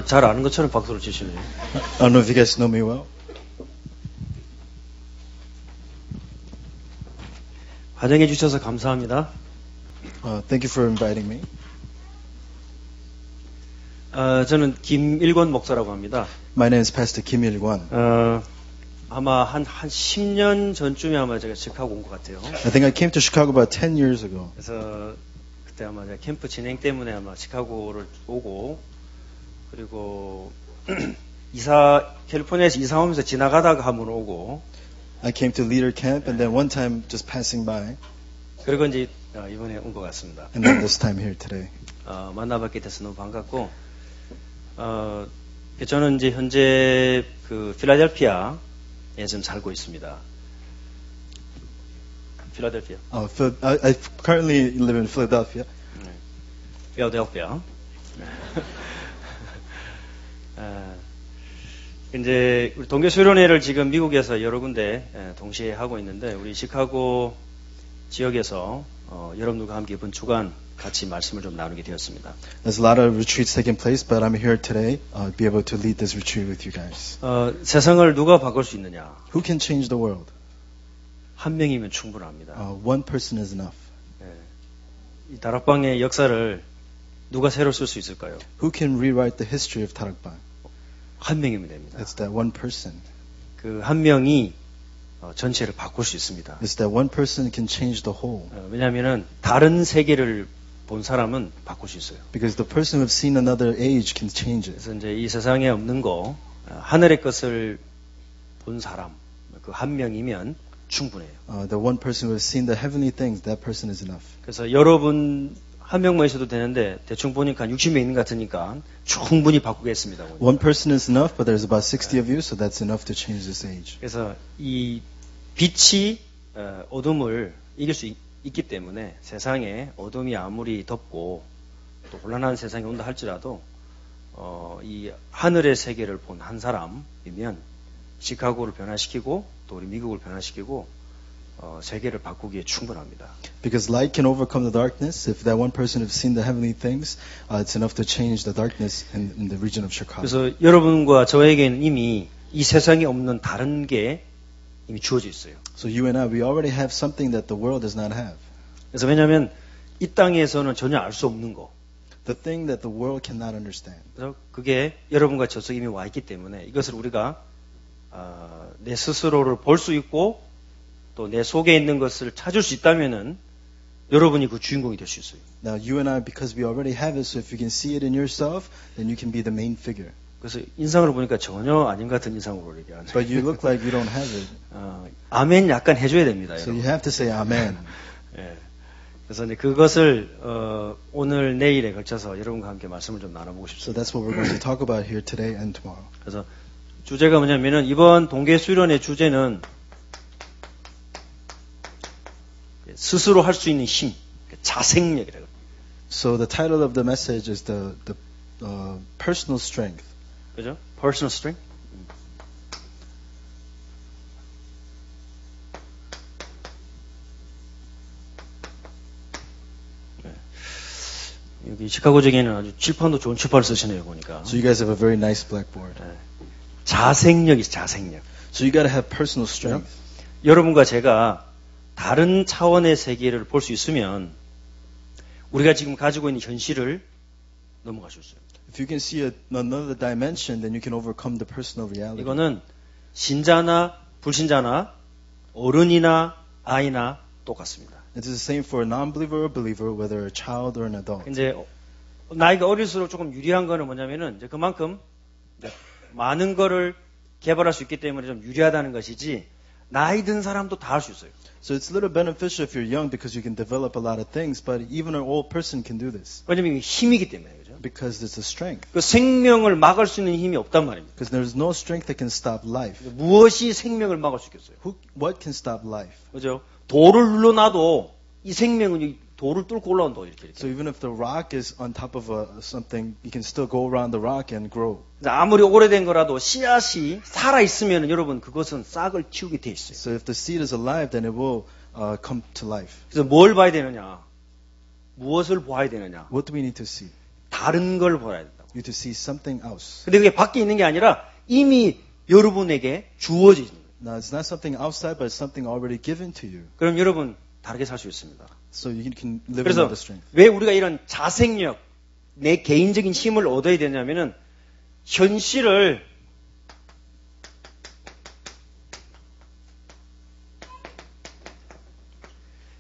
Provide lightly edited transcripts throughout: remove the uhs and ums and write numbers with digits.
잘 아는 것처럼 박수를 치시네요. I don't know if you guys know me well. 환영해 주셔서 감사합니다. Thank you for inviting me. 저는 김일권 목사라고 합니다. My name is Pastor Kim Il-kwon. 아마 한 10년 전쯤에 아마 제가 시카고 온 것 같아요. I think I came to Chicago about 10 years ago. 그래서 그때 아마 제가 캠프 진행 때문에 아마 시카고를 오고 그리고 캘리포니아에서 이사 오면서 지나가다가 한번 오고 I came to leader camp and then one time just passing by. 그리고 이제 이번에 온 것 같습니다. And then this time here today. 만나뵙게 돼서 너무 반갑고 저는 이제 현재 그 필라델피아에 좀 살고 있습니다. 필라델피아. I currently live in Philadelphia. 필라델피아. 이제 우리 동계수련회를 지금 미국에서 여러 군데 동시에 하고 있는데 우리 시카고 지역에서 여러분들과 함께 이번 주간 같이 말씀을 좀 나누게 되었습니다. There's a lot of retreats taking place, but I'm here today to be able to lead this retreat with you guys. 세상을 누가 바꿀 수 있느냐? Who can change the world? 한 명이면 충분합니다. One person is enough. 이 다락방의 역사를 누가 새로 쓸 수 있을까요? Who can rewrite the history of Darakbang? 한 명이면 됩니다. It's that one person. 그 한 명이 전체를 바꿀 수 있습니다. It's that one person can change the whole. 왜냐하면은 다른 세계를 본 사람은 바꿀 수 있어요. Because the person who've seen another age can change it. 그래서 이제 이 세상에 없는 거 하늘의 것을 본 사람 그 한 명이면 충분해요. The one person who has seen the heavenly things, that person is enough. 그래서 여러분 한 명만 있어도 되는데 대충 보니까 60명 있는 것 같으니까 충분히 바꾸겠습니다. One person is enough, but there's about 60 of you, so that's enough to change this age. 그래서 이 빛이 어둠을 이길 수 있기 때문에 세상에 어둠이 아무리 덮고 또 혼란한 세상이 온다 할지라도 이 하늘의 세계를 본 한 사람이면 시카고를 변화시키고 또 우리 미국을 변화시키고 세계를 바꾸기에 충분합니다. Because light can overcome the darkness. If that one person has seen the heavenly things, it's enough to change the darkness in the region of Chicago. 그래서 여러분과 저에게는 이미 이 세상에 없는 다른 게 이미 주어져 있어요. So you and I, we already have something that the world does not have. 그래서 왜냐하면 이 땅에서는 전혀 알 수 없는 거. The thing that the world cannot understand. 그래서 그게 여러분과 저 속에 이미 와 있기 때문에 이것을 우리가 내 스스로를 볼 수 있고 또 내 속에 있는 것을 찾을 수 있다면은 여러분이 그 주인공이 될 수 있어요. Now you and I, because we already have it, so if you can see it in yourself, then you can be the main figure. 그래서 인상을 보니까 전혀 아닌 것 같은 인상으로 이렇게 하는. But you look like you don't have it. 아멘 약간 해줘야 됩니다. So you have to say amen. 예. 그래서 이제 그것을 오늘 내일에 걸쳐서 여러분과 함께 말씀을 좀 나눠보고 So 싶습니다. that's what we're going to talk about here today and tomorrow. 그래서 주제가 뭐냐면은 이번 동계수련의 주제는 스스로 할 수 있는 힘, 자생력이라고. So the title of the message is the personal strength. 그죠? Personal strength. 여기 시카고적에는 아주 칠판도 좋은 칠판을 쓰시네요, 보니까. So you guys have a very nice blackboard. 자생력이 자생력. So you got to have personal strength. 여러분과 제가 다른 차원의 세계를 볼 수 있으면 우리가 지금 가지고 있는 현실을 넘어갈 수 있어요. If you can see another dimension, then you can overcome the personal reality. 이거는 신자나 불신자나 어른이나 아이나 똑같습니다. It is the same for a non-believer or believer, whether a child or an adult. 이제 나이가 어릴수록 조금 유리한 거는 뭐냐면은 이제 그만큼 많은 거를 개발할 수 있기 때문에 좀 유리하다는 것이지 나이 든 사람도 다 할 수 있어요. So it's a little beneficial if you're young because you can develop a lot of things, but even an old person can do this. 왜냐면 이게 힘이기 때문에 그죠? Because it's a strength. 그 생명을 막을 수 있는 힘이 없단 말입니다. Because there's no strength that can stop life. 무엇이 생명을 막을 수 있겠어요? What can stop life? 그죠? 돌을 눌러놔도 이 생명은 이 돌을 뚫고 올라온다 이렇게. So even if the rock is on top of something, you can still go around the rock and grow. 아무리 오래된 거라도 씨앗이 살아 있으면 여러분 그것은 싹을 틔우게 돼 있어요. So if the seed is alive, then it will come to life. 그래서 뭘 봐야 되느냐? 무엇을 봐야 되느냐? What do we need to see? 다른 걸 봐야 된다고. You you to see something else. 근데 그게 밖에 있는 게 아니라 이미 여러분에게 주어진 거예요. Now, it's not something outside, but it's something already given to you. 그럼 여러분 다르게 살 수 있습니다. So you can live 그래서 in the strength. 왜 우리가 이런 자생력, 내 개인적인 힘을 얻어야 되냐면은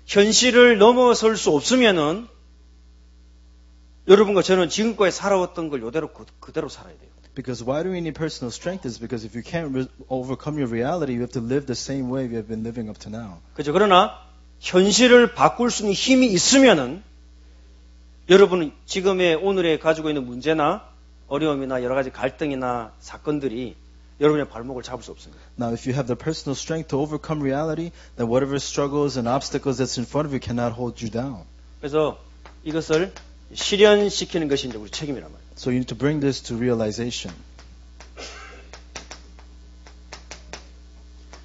현실을 넘어설 수 없으면은 여러분과 저는 지금까지 살아왔던 걸 그대로 살아야 돼요. Because why do we need personal strength is because if you can't overcome your reality, you have to live the same way you have been living up to now. 그죠? 그러나 현실을 바꿀 수 있는 힘이 있으면은 여러분은 지금의 오늘에 가지고 있는 문제나 어려움이나 여러 가지 갈등이나 사건들이 여러분의 발목을 잡을 수 없습니다. Now, if you have the personal strength to overcome reality, then whatever struggles and obstacles that's in front of you cannot hold you down. 그래서 이것을 실현시키는 것이 이제 우리 책임이란 말이에요. So you need to bring this to realization.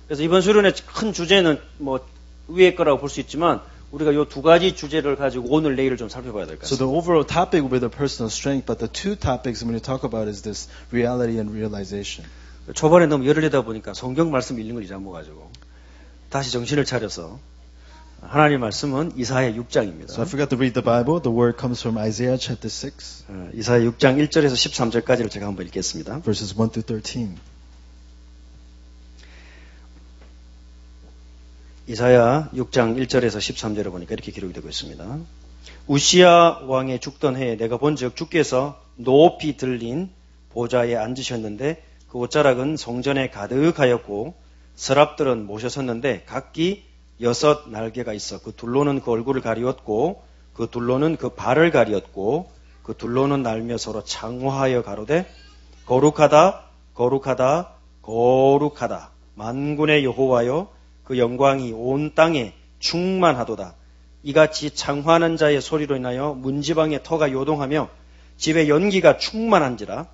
그래서 이번 수련의 큰 주제는 뭐 위에 거라고 볼 수 있지만 우리가 이 두 가지 주제를 가지고 오늘 내일을 좀 살펴봐야 될 것 So 같습니다. the overall topic will be the personal strength, but the two topics I'm going to talk about is this reality and realization. 초반에 너무 열을 내다 보니까 성경 말씀 읽는 걸 잊어먹어가지고 다시 정신을 차려서 하나님 말씀은 이사야 6장입니다. So I forgot to read the Bible. The word comes from Isaiah chapter 6, 이사야 6장 1절에서 13절까지를 제가 한번 읽겠습니다. verses 1 through 13. 이사야 6장 1절에서 13절을 보니까 이렇게 기록이 되고 있습니다. 우시야 왕의 죽던 해에 내가 본즉 주께서 높이 들린 보좌에 앉으셨는데 그 옷자락은 성전에 가득하였고 서랍들은 모셔섰는데 각기 6 날개가 있어 그 둘로는 그 얼굴을 가리웠고 그 둘로는 그 발을 가리웠고 그 둘로는 날며 서로 창화하여 가로되 거룩하다 거룩하다 거룩하다 만군의 여호와여 그 영광이 온 땅에 충만하도다. 이같이 창화하는 자의 소리로 인하여 문지방의 터가 요동하며 집에 연기가 충만한지라.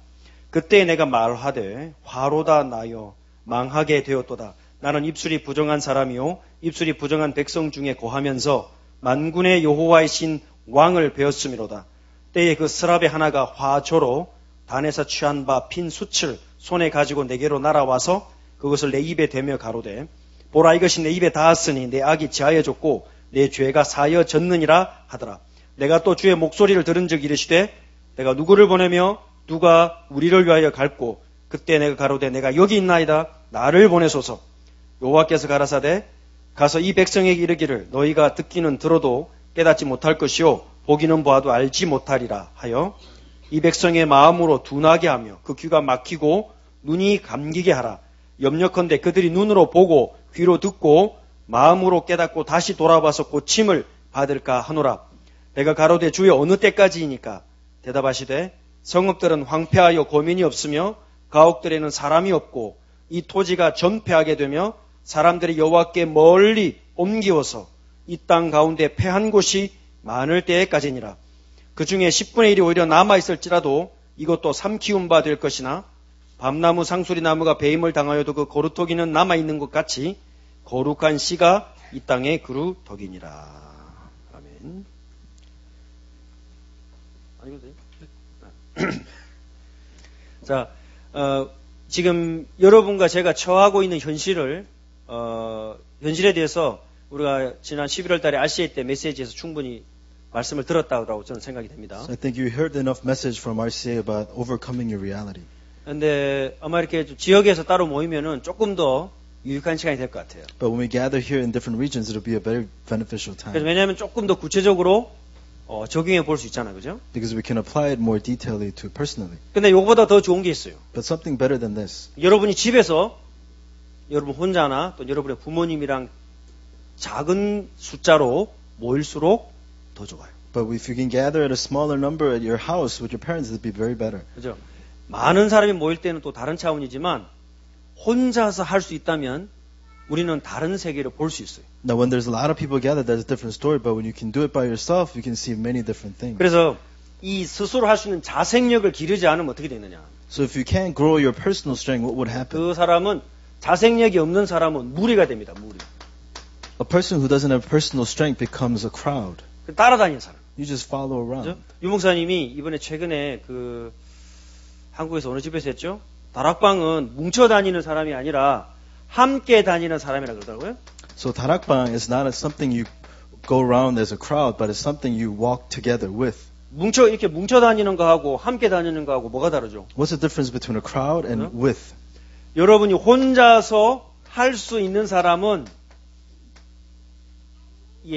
그때 내가 말하되 화로다 나여 망하게 되었도다. 나는 입술이 부정한 사람이요 입술이 부정한 백성 중에 거하면서 만군의 여호와이신 왕을 배웠음이로다. 때에 그 스랍의 하나가 화조로 단에서 취한 바 핀 숯을 손에 가지고 내게로 날아와서 그것을 내 입에 대며 가로되 보라 이것이 내 입에 닿았으니 내 악이 지하여졌고 내 죄가 사여졌느니라 하더라. 내가 또 주의 목소리를 들은 적 이르시되 내가 누구를 보내며 누가 우리를 위하여 갈고 그때 내가 가로되 내가 여기 있나이다. 나를 보내소서. 여호와께서 가라사대 가서 이 백성에게 이르기를 너희가 듣기는 들어도 깨닫지 못할 것이요 보기는 보아도 알지 못하리라 하여 이 백성의 마음으로 둔하게 하며 그 귀가 막히고 눈이 감기게 하라. 염려컨대 그들이 눈으로 보고 귀로 듣고 마음으로 깨닫고 다시 돌아와서 고침을 받을까 하노라. 내가 가로되 주여 어느 때까지이니까 대답하시되 성읍들은 황폐하여 고민이 없으며 가옥들에는 사람이 없고 이 토지가 전폐하게 되며 사람들이 여호와께 멀리 옮기어서 이 땅 가운데 패한 곳이 많을 때까지니라. 그 중에 10분의 1이 오히려 남아있을지라도 이것도 삼키운 바 될 것이나 밤나무 상수리 나무가 배임을 당하여도 그 거루터기는 남아있는 것 같이 거룩한 씨가 이 땅에 그루터기니라. 아멘. 자, 지금 여러분과 제가 처하고 있는 현실에 대해서 우리가 지난 11월 달에 RCA 때 메시지에서 충분히 말씀을 들었다고 저는 생각이 됩니다. So I think you heard enough message from RCA about overcoming your reality. 근데 아마 이렇게 지역에서 따로 모이면은 조금 더 유익한 시간이 될 것 같아요. But when we gather here in different regions, it'll be a very beneficial time. 왜냐하면 조금 더 구체적으로 적용해 볼 수 있잖아요, 그죠? Because we can apply it more detailedly to personally. 근데 이거보다 더 좋은 게 있어요. But something better than this. 여러분이 집에서 여러분 혼자나 또 여러분의 부모님이랑 작은 숫자로 모일수록 더 좋아요. But if you can gather at a smaller number at your house with your parents, it'd be very better. 그죠? 많은 사람이 모일 때는 또 다른 차원이지만 혼자서 할 수 있다면 우리는 다른 세계를 볼 수 있어요. Now, when there's a lot of people gathered, that's a different story. But when you can do it by yourself, you can see many different things. 그래서 이 스스로 할 수 있는 자생력을 기르지 않으면 어떻게 되느냐? So if you can't grow your personal strength, what would happen? 그 사람은 자생력이 없는 사람은 무리가 됩니다. 무리. A person who doesn't have personal strength becomes a crowd. 따라다니는 사람. You just follow around. 그죠? 유 목사님이 이번에 최근에 한국에서 어느 집에서 했죠? 다락방은 뭉쳐 다니는 사람이 아니라 함께 다니는 사람이라 그러더라고요. So 다락방 is not something you go around as a crowd, but it's something you walk together with. 이렇게 뭉쳐 다니는 거하고 함께 다니는 거하고 뭐가 다르죠? What's the difference between a crowd and with? 여러분이 혼자서 할 수 있는 사람은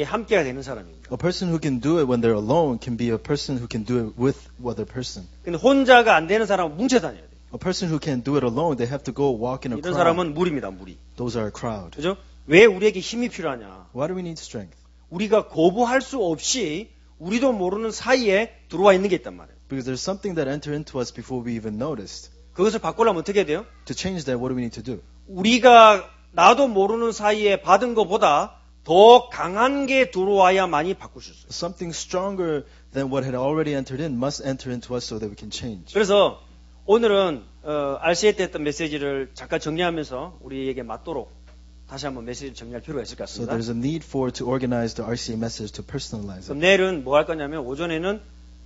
함께가 되는 사람입니다. A person who can do it when they're alone can be a person who can do it with other person. 근데 혼자가 안 되는 사람은 뭉쳐 다녀야 돼요. A person who can't do it alone, they have to go walk in a 이런 crowd. 사람은 무리입니다, 무리. Those are a crowd. 그죠? 왜 우리에게 힘이 필요하냐? Why do we need strength? 우리가 거부할 수 없이 우리도 모르는 사이에 들어와 있는 게 있단 말이에요. Because there's something that entered into us before we even noticed. 그것을 바꾸려면 어떻게 해야 돼요? To change that, what do we need to do? 우리가 나도 모르는 사이에 받은 것보다 더 강한 게 들어와야만이 바꿀 수 있어요. Something stronger than what had already entered in must enter into us so that we can change. 그래서 오늘은 RCA 때 했던 메시지를 잠깐 정리하면서 우리에게 맞도록 다시 한번 메시지를 정리할 필요가 있을 것 So 같습니다. there's a need to organize the RCA message to personalize 그럼 it. 내일은 뭐 할 거냐면 오전에는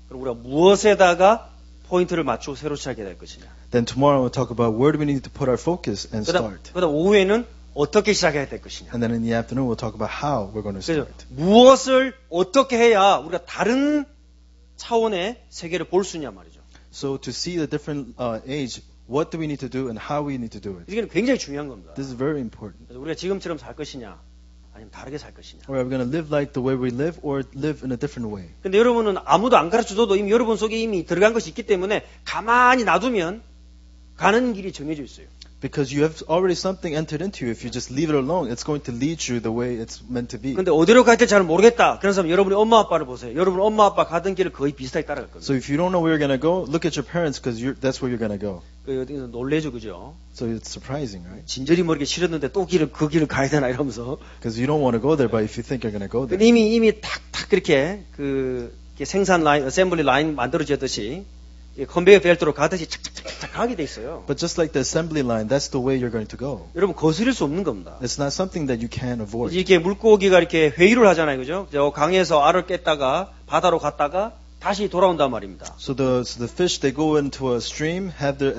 그럼 우리가 무엇에다가 포인트를 맞추고 새로 시작해야 될 것이냐. Then tomorrow we'll talk about where do we need to put our focus and start. 그다음 오후에는 어떻게 시작해야 될 것이냐. And then in the afternoon we'll talk about how we're going to 그래서 start. 무엇을 어떻게 해야 우리가 다른 차원의 세계를 볼 수 있냐 말이죠. So to see the different age, what do we need to do and how we need to do it? 이게 굉장히 중요한 겁니다. This is very important. 그래서 우리가 지금처럼 살 것이냐 아니면 다르게 살 것이냐. Or are we going to live like the way we live or live in a different way? 근데 여러분은 아무도 안 가르쳐줘도 이미 여러분 속에 이미 들어간 것이 있기 때문에 가만히 놔두면 가는 길이 정해져 있어요. Because you have already something entered into you. If you just leave it alone, it's going to lead you the way it's meant to be. 근데 어디로 갈지 잘 모르겠다. 그런 사람 여러분이 엄마 아빠를 보세요. 여러분 엄마 아빠 가던 길을 거의 비슷하게 따라갈 겁니다. So if you don't know where you're going to go, look at your parents because that's where you're going to go. 그 어디서 놀래죠, 그죠? So it's surprising, right? 진저리 모르게 싫었는데 또 그 길을 가야 되나 이러면서. Because you don't want to go there, but if you think you're going to go there. 근데 이미 탁탁 그렇게 이렇게 생산 라인, 어셈블리 라인 만들어지듯이 컨베이어 벨트로 가듯이 착착착착 가게 돼 있어요. But just like the assembly line, that's the way you're going to go. 여러분 거스릴 수 없는 겁니다. It's not something that you can avoid. 이렇게 물고기가 이렇게 회유를 하잖아요, 그죠? 저 강에서 알을 깼다가 바다로 갔다가 다시 돌아온단 말입니다. So the fish, they go into a stream,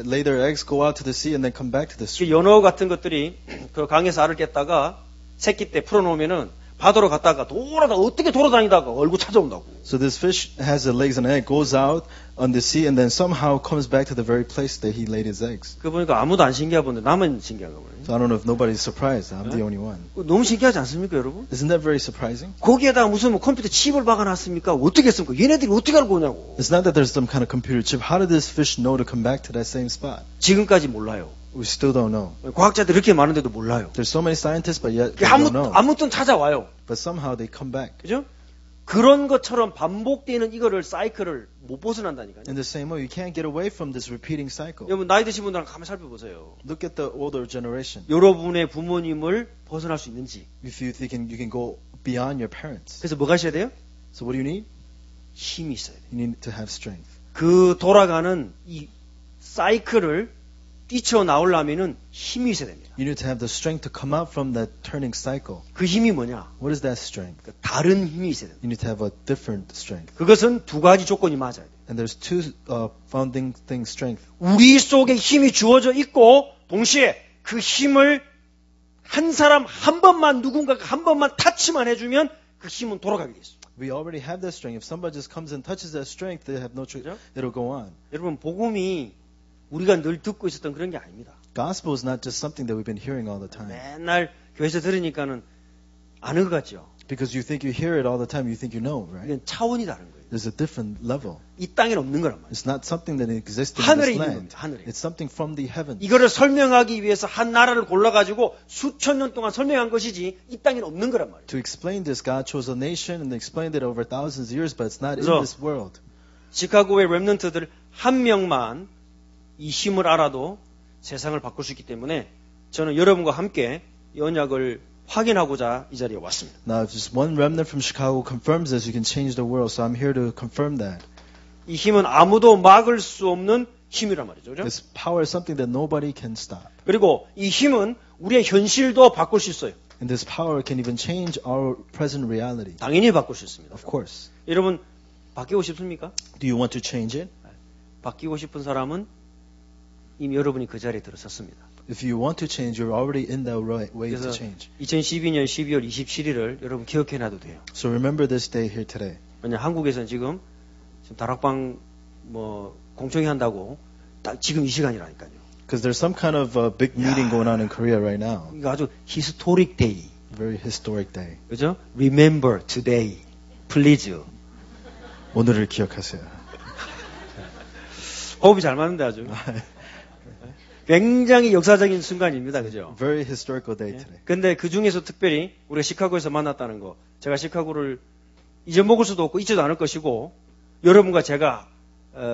lay their eggs, go out to the sea, and then come back to the stream. 연어 같은 것들이 그 강에서 알을 깼다가 새끼 때 풀어놓으면은 바다로 갔다가 어떻게 돌아다니다가 얼굴 찾아온다고. So this fish has the legs and an egg, goes out on the sea, and then somehow comes back to the very place that he laid his eggs. 그 보니까 아무도 안 신기하던데 나만 신기한 거예요. So I don't know if nobody's surprised. I'm the only one. 너무 신기하지 않습니까, 여러분? Isn't that very surprising? 거기에다가 무슨 컴퓨터 칩을 박아놨습니까? 어떻게 했습니까? 얘네들이 어떻게 알고 오냐고. It's not that there's some kind of computer chip. How did this fish know to come back to that same spot? 지금까지 몰라요. We still don't know. 과학자들 이렇게 많은데도 몰라요. There's so many scientists, but yet they don't know. 아무튼 찾아와요. But somehow they come back. 그죠? 그런 것처럼 반복되는 이거를 사이클을 못 벗어난다니까요. In the same way, you can't get away from this repeating cycle. 여러분 나이 드신 분들은 가만히 살펴보세요. Look at the older generation. 여러분의 부모님을 벗어날 수 있는지. If you think you can go beyond your parents. 그래서 뭐가 있어야 돼요? So what do you need? 힘이 있어야 돼요. You need to have strength. 그 돌아가는 이 사이클을 뛰쳐나오려면은 힘이 있어야 됩니다. You need to have the strength to come out from that turning cycle. 그 힘이 뭐냐? What is that strength? 다른 힘이 있어야 됩니다. You need to have a different strength. 그것은 두 가지 조건이 맞아야 돼요. And there's two founding things strength. 우리 속에 힘이 주어져 있고 동시에 그 힘을 한 사람 한 번만 누군가가 한 번만 타치만 해주면 그 힘은 돌아가게 돼 있어요. We already have that strength. If somebody just comes and touches that strength, they have no choice. It'll go on. 여러분 복음이 우리가 늘 듣고 있었던 그런 게 아닙니다. Gospel is not just something that we've been hearing all the time. 맨날 교회에서 들으니까는 아는 것 같죠. Because you think you hear it all the time, you think you know, right? 이건 차원이 다른 거예요. There's a different level. 이 땅에는 없는 거란 말이에요. It's not something that exists in 하늘에 this 있는 land. 겁니다. 하늘에. It's something from the heavens. 이거를 설명하기 위해서 한 나라를 골라가지고 수천 년 동안 설명한 것이지 이 땅에는 없는 거란 말이에요. To explain this, God chose a nation and explained it over thousands of years, but it's not in 그래서 this world. 시카고의 렘넌트들 한 명만 이 힘을 알아도 세상을 바꿀 수 있기 때문에 저는 여러분과 함께 이 언약을 확인하고자 이 자리에 왔습니다. Now, if just one remnant from Chicago confirms this, you can change the world. So I'm here to confirm that. 이 힘은 아무도 막을 수 없는 힘이란 말이죠. 그죠? This power is something that nobody can stop. 그리고 이 힘은 우리의 현실도 바꿀 수 있어요. And this power can even change our present reality. 당연히 바꿀 수 있습니다. Of course. 여러분 바뀌고 싶습니까? Do you want to change it? 바뀌고 싶은 사람은 이미 여러분이 그 자리에 들어섰습니다. If you want to change, you're already in that right way to 그래서 change. 2012년 12월 27일을 여러분 기억해놔도 돼요. So remember this day here today. 왜냐 한국에서는 지금 다락방 뭐 공청회 한다고 딱 지금 이 시간이라니까요. Because there's some kind of big meeting going on in Korea right now. 이거 아주 히스토릭 데이. Very historic day. 그죠? Remember today, please. 오늘을 기억하세요. 호흡이 잘 맞는데 아주. 굉장히 역사적인 순간입니다. 그죠? Very historical day today. 근데 그 중에서 특별히 우리가 시카고에서 만났다는 거. 제가 시카고를 잊어먹을 수도 없고 잊지도 않을 것이고 여러분과 제가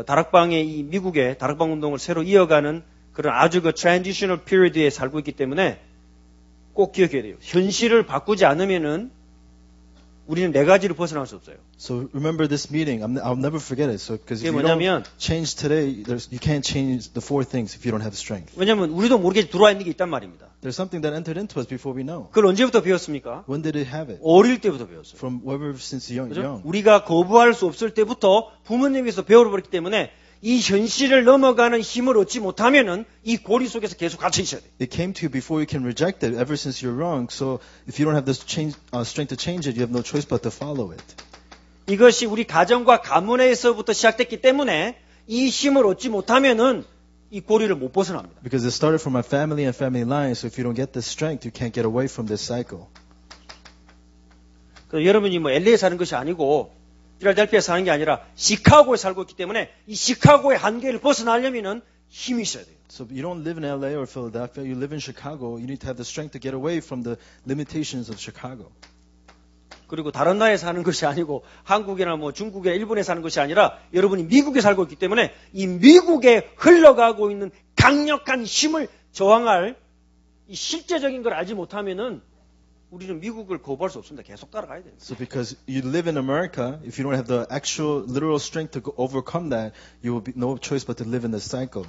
다락방의 이 미국의 다락방 운동을 새로 이어가는 그런 아주 그 트랜지셔널 피리드에 살고 있기 때문에 꼭 기억해야 돼요. 현실을 바꾸지 않으면은 우리는 네 가지를 벗어날 수 없어요. So remember this meeting. I'll never forget it. So because if 그게 you 뭐냐면 don't change today, you can't change the four things if you don't have strength. 왜냐면 우리도 모르게 들어와 있는 게 있단 말입니다. There's something that entered into us before we know. 그걸 언제부터 배웠습니까? When did it have it? 어릴 때부터 배웠어요. From ever since young. 그죠? 우리가 거부할 수 없을 때부터 부모님께서 배워버렸기 때문에 이 현실을 넘어가는 힘을 얻지 못하면은 이 고리 속에서 계속 갇혀 있어야 돼요. It came to you before you can reject it. Ever since you're wrong, so if you don't have the strength to change it, you have no choice but to follow it. 이것이 우리 가정과 가문에서부터 시작됐기 때문에 이 힘을 얻지 못하면은 이 고리를 못 벗어납니다. Because it started from our family and family line. So if you don't get this strength, you can't get away from this cycle. 여러분이 뭐 LA에 사는 것이 아니고 필라델피아에 사는 게 아니라 시카고에 살고 있기 때문에 이 시카고의 한계를 벗어나려면은 힘이 있어야 돼요. So you don't live in LA or Philadelphia. You live in Chicago. You need to have the strength to get away from the limitations of Chicago. 그리고 다른 나라에 사는 것이 아니고 한국이나 뭐 중국이나 일본에 사는 것이 아니라 여러분이 미국에 살고 있기 때문에 이 미국에 흘러가고 있는 강력한 힘을 저항할 이 실제적인 걸 알지 못하면은 우리는 미국을 거부할 수 없습니다. 계속 따라가야 돼요. So because you live in America, if you don't have the actual literal strength to overcome that, you will be no choice but to live in the cycle.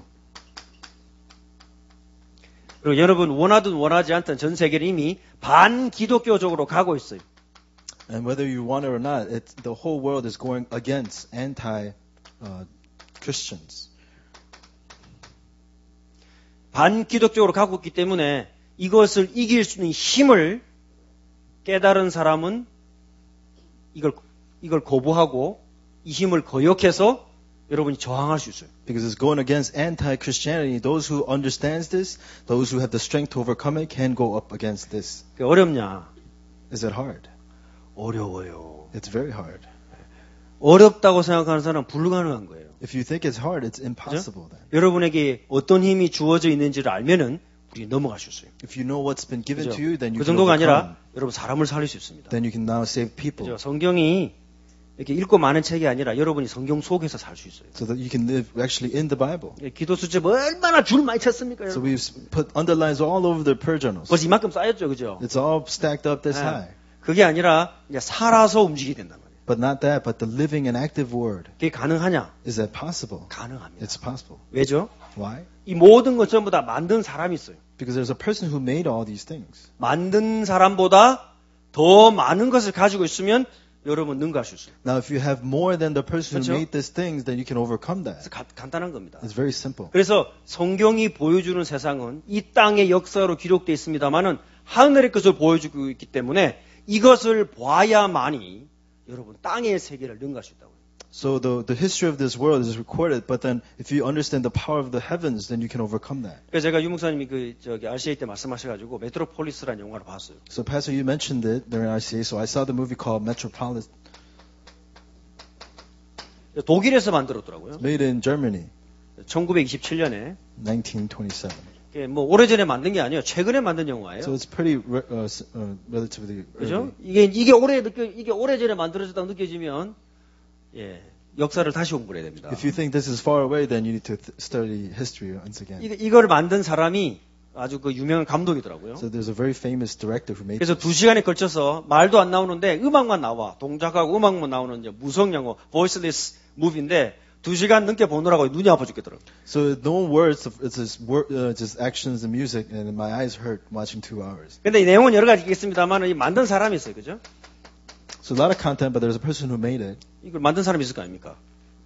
그리고 여러분 원하든 원하지 않든 전 세계는 이미 반기독교적으로 가고 있어요. And whether you want it or not, the whole world is going against anti-Christians. 반기독교적으로 가고 있기 때문에 이것을 이길 수 있는 힘을 깨달은 사람은 이걸 거부하고 이 힘을 거역해서 여러분이 저항할 수 있어요. Because it's going against anti-Christianity. Those who understands this, those who have the strength to overcome it, can go up against this. 어렵냐? Is it hard? 어려워요. It's very hard. 어렵다고 생각하는 사람은 불가능한 거예요. If you think it's hard, it's impossible then. 여러분에게 어떤 힘이 주어져 있는지를 알면은 우리 넘어갈 수 있어요. If you know what's been given 그죠? to you, then you 그 can 정도가 overcome. 아니라 여러분 사람을 살릴 수 있습니다. Then you can now save people. 그죠? 성경이 이렇게 읽고 많은 책이 아니라 여러분이 성경 속에서 살 수 있어요. So that you can live actually in the Bible. 기도 수첩 얼마나 줄 많이 쳤습니까? So 여러분? we've put underlines all over the prayer journals. 벌써 이만큼 쌓였죠, 그죠? It's all stacked up this high. 그게 아니라 이제 살아서 움직이게 된단 말이에요. But not that, but the living and active word. 그게 가능하냐? Is that possible? 가능합니다. It's possible. 왜죠? Why? 이 모든 것 전부 다 만든 사람이 있어요. Because there's a person who made all these things. 만든 사람보다 더 많은 것을 가지고 있으면 여러분 능가할 수 있어요. Now, if you have more than the person 그렇죠? who made these things, then you can overcome that. 간단한 겁니다. It's very simple. 그래서 성경이 보여주는 세상은 이 땅의 역사로 기록되어 있습니다만은 하늘의 것을 보여주고 있기 때문에 이것을 봐야만이 여러분 땅의 세계를 능가할 수 있다고요. So the history of this world is recorded, but then if you understand the power of the heavens, then you can overcome that. 그래서 제가 유 목사님이 RCA 때 말씀하셔가지고 메트로폴리스라는 영화를 봤어요. So Pastor, you mentioned it during RCA, so I saw the movie called Metropolis, 독일에서 만들었더라고요. made in Germany, 1927년에. 1927. 뭐 오래전에 만든 게 아니에요. 최근에 만든 영화예요. So it's pretty relatively 그죠? early. 이게 오래전에 만들어졌다고 느껴지면 예, 역사를 다시 공부해야 됩니다. If you think this is far away, then you need to study history once again. 이걸 만든 사람이 아주 그 유명한 감독이더라고요. So there's a very famous director who made 그래서 this. 2시간에 걸쳐서 말도 안 나오는데 음악만 나와. 동작하고 음악만 나오는 이제 무성 영어, voiceless movie인데 2시간 넘게 보느라고 눈이 아파 죽겠더라고요. So no words, it's just actions and music, and my eyes hurt watching 2 hours. 근데 이 내용은 여러 가지 있겠습니다만 이 만든 사람이 있어요. 그죠? So a lot of content, but there's a person who made it. 이걸 만든 사람이 있을 거 아닙니까?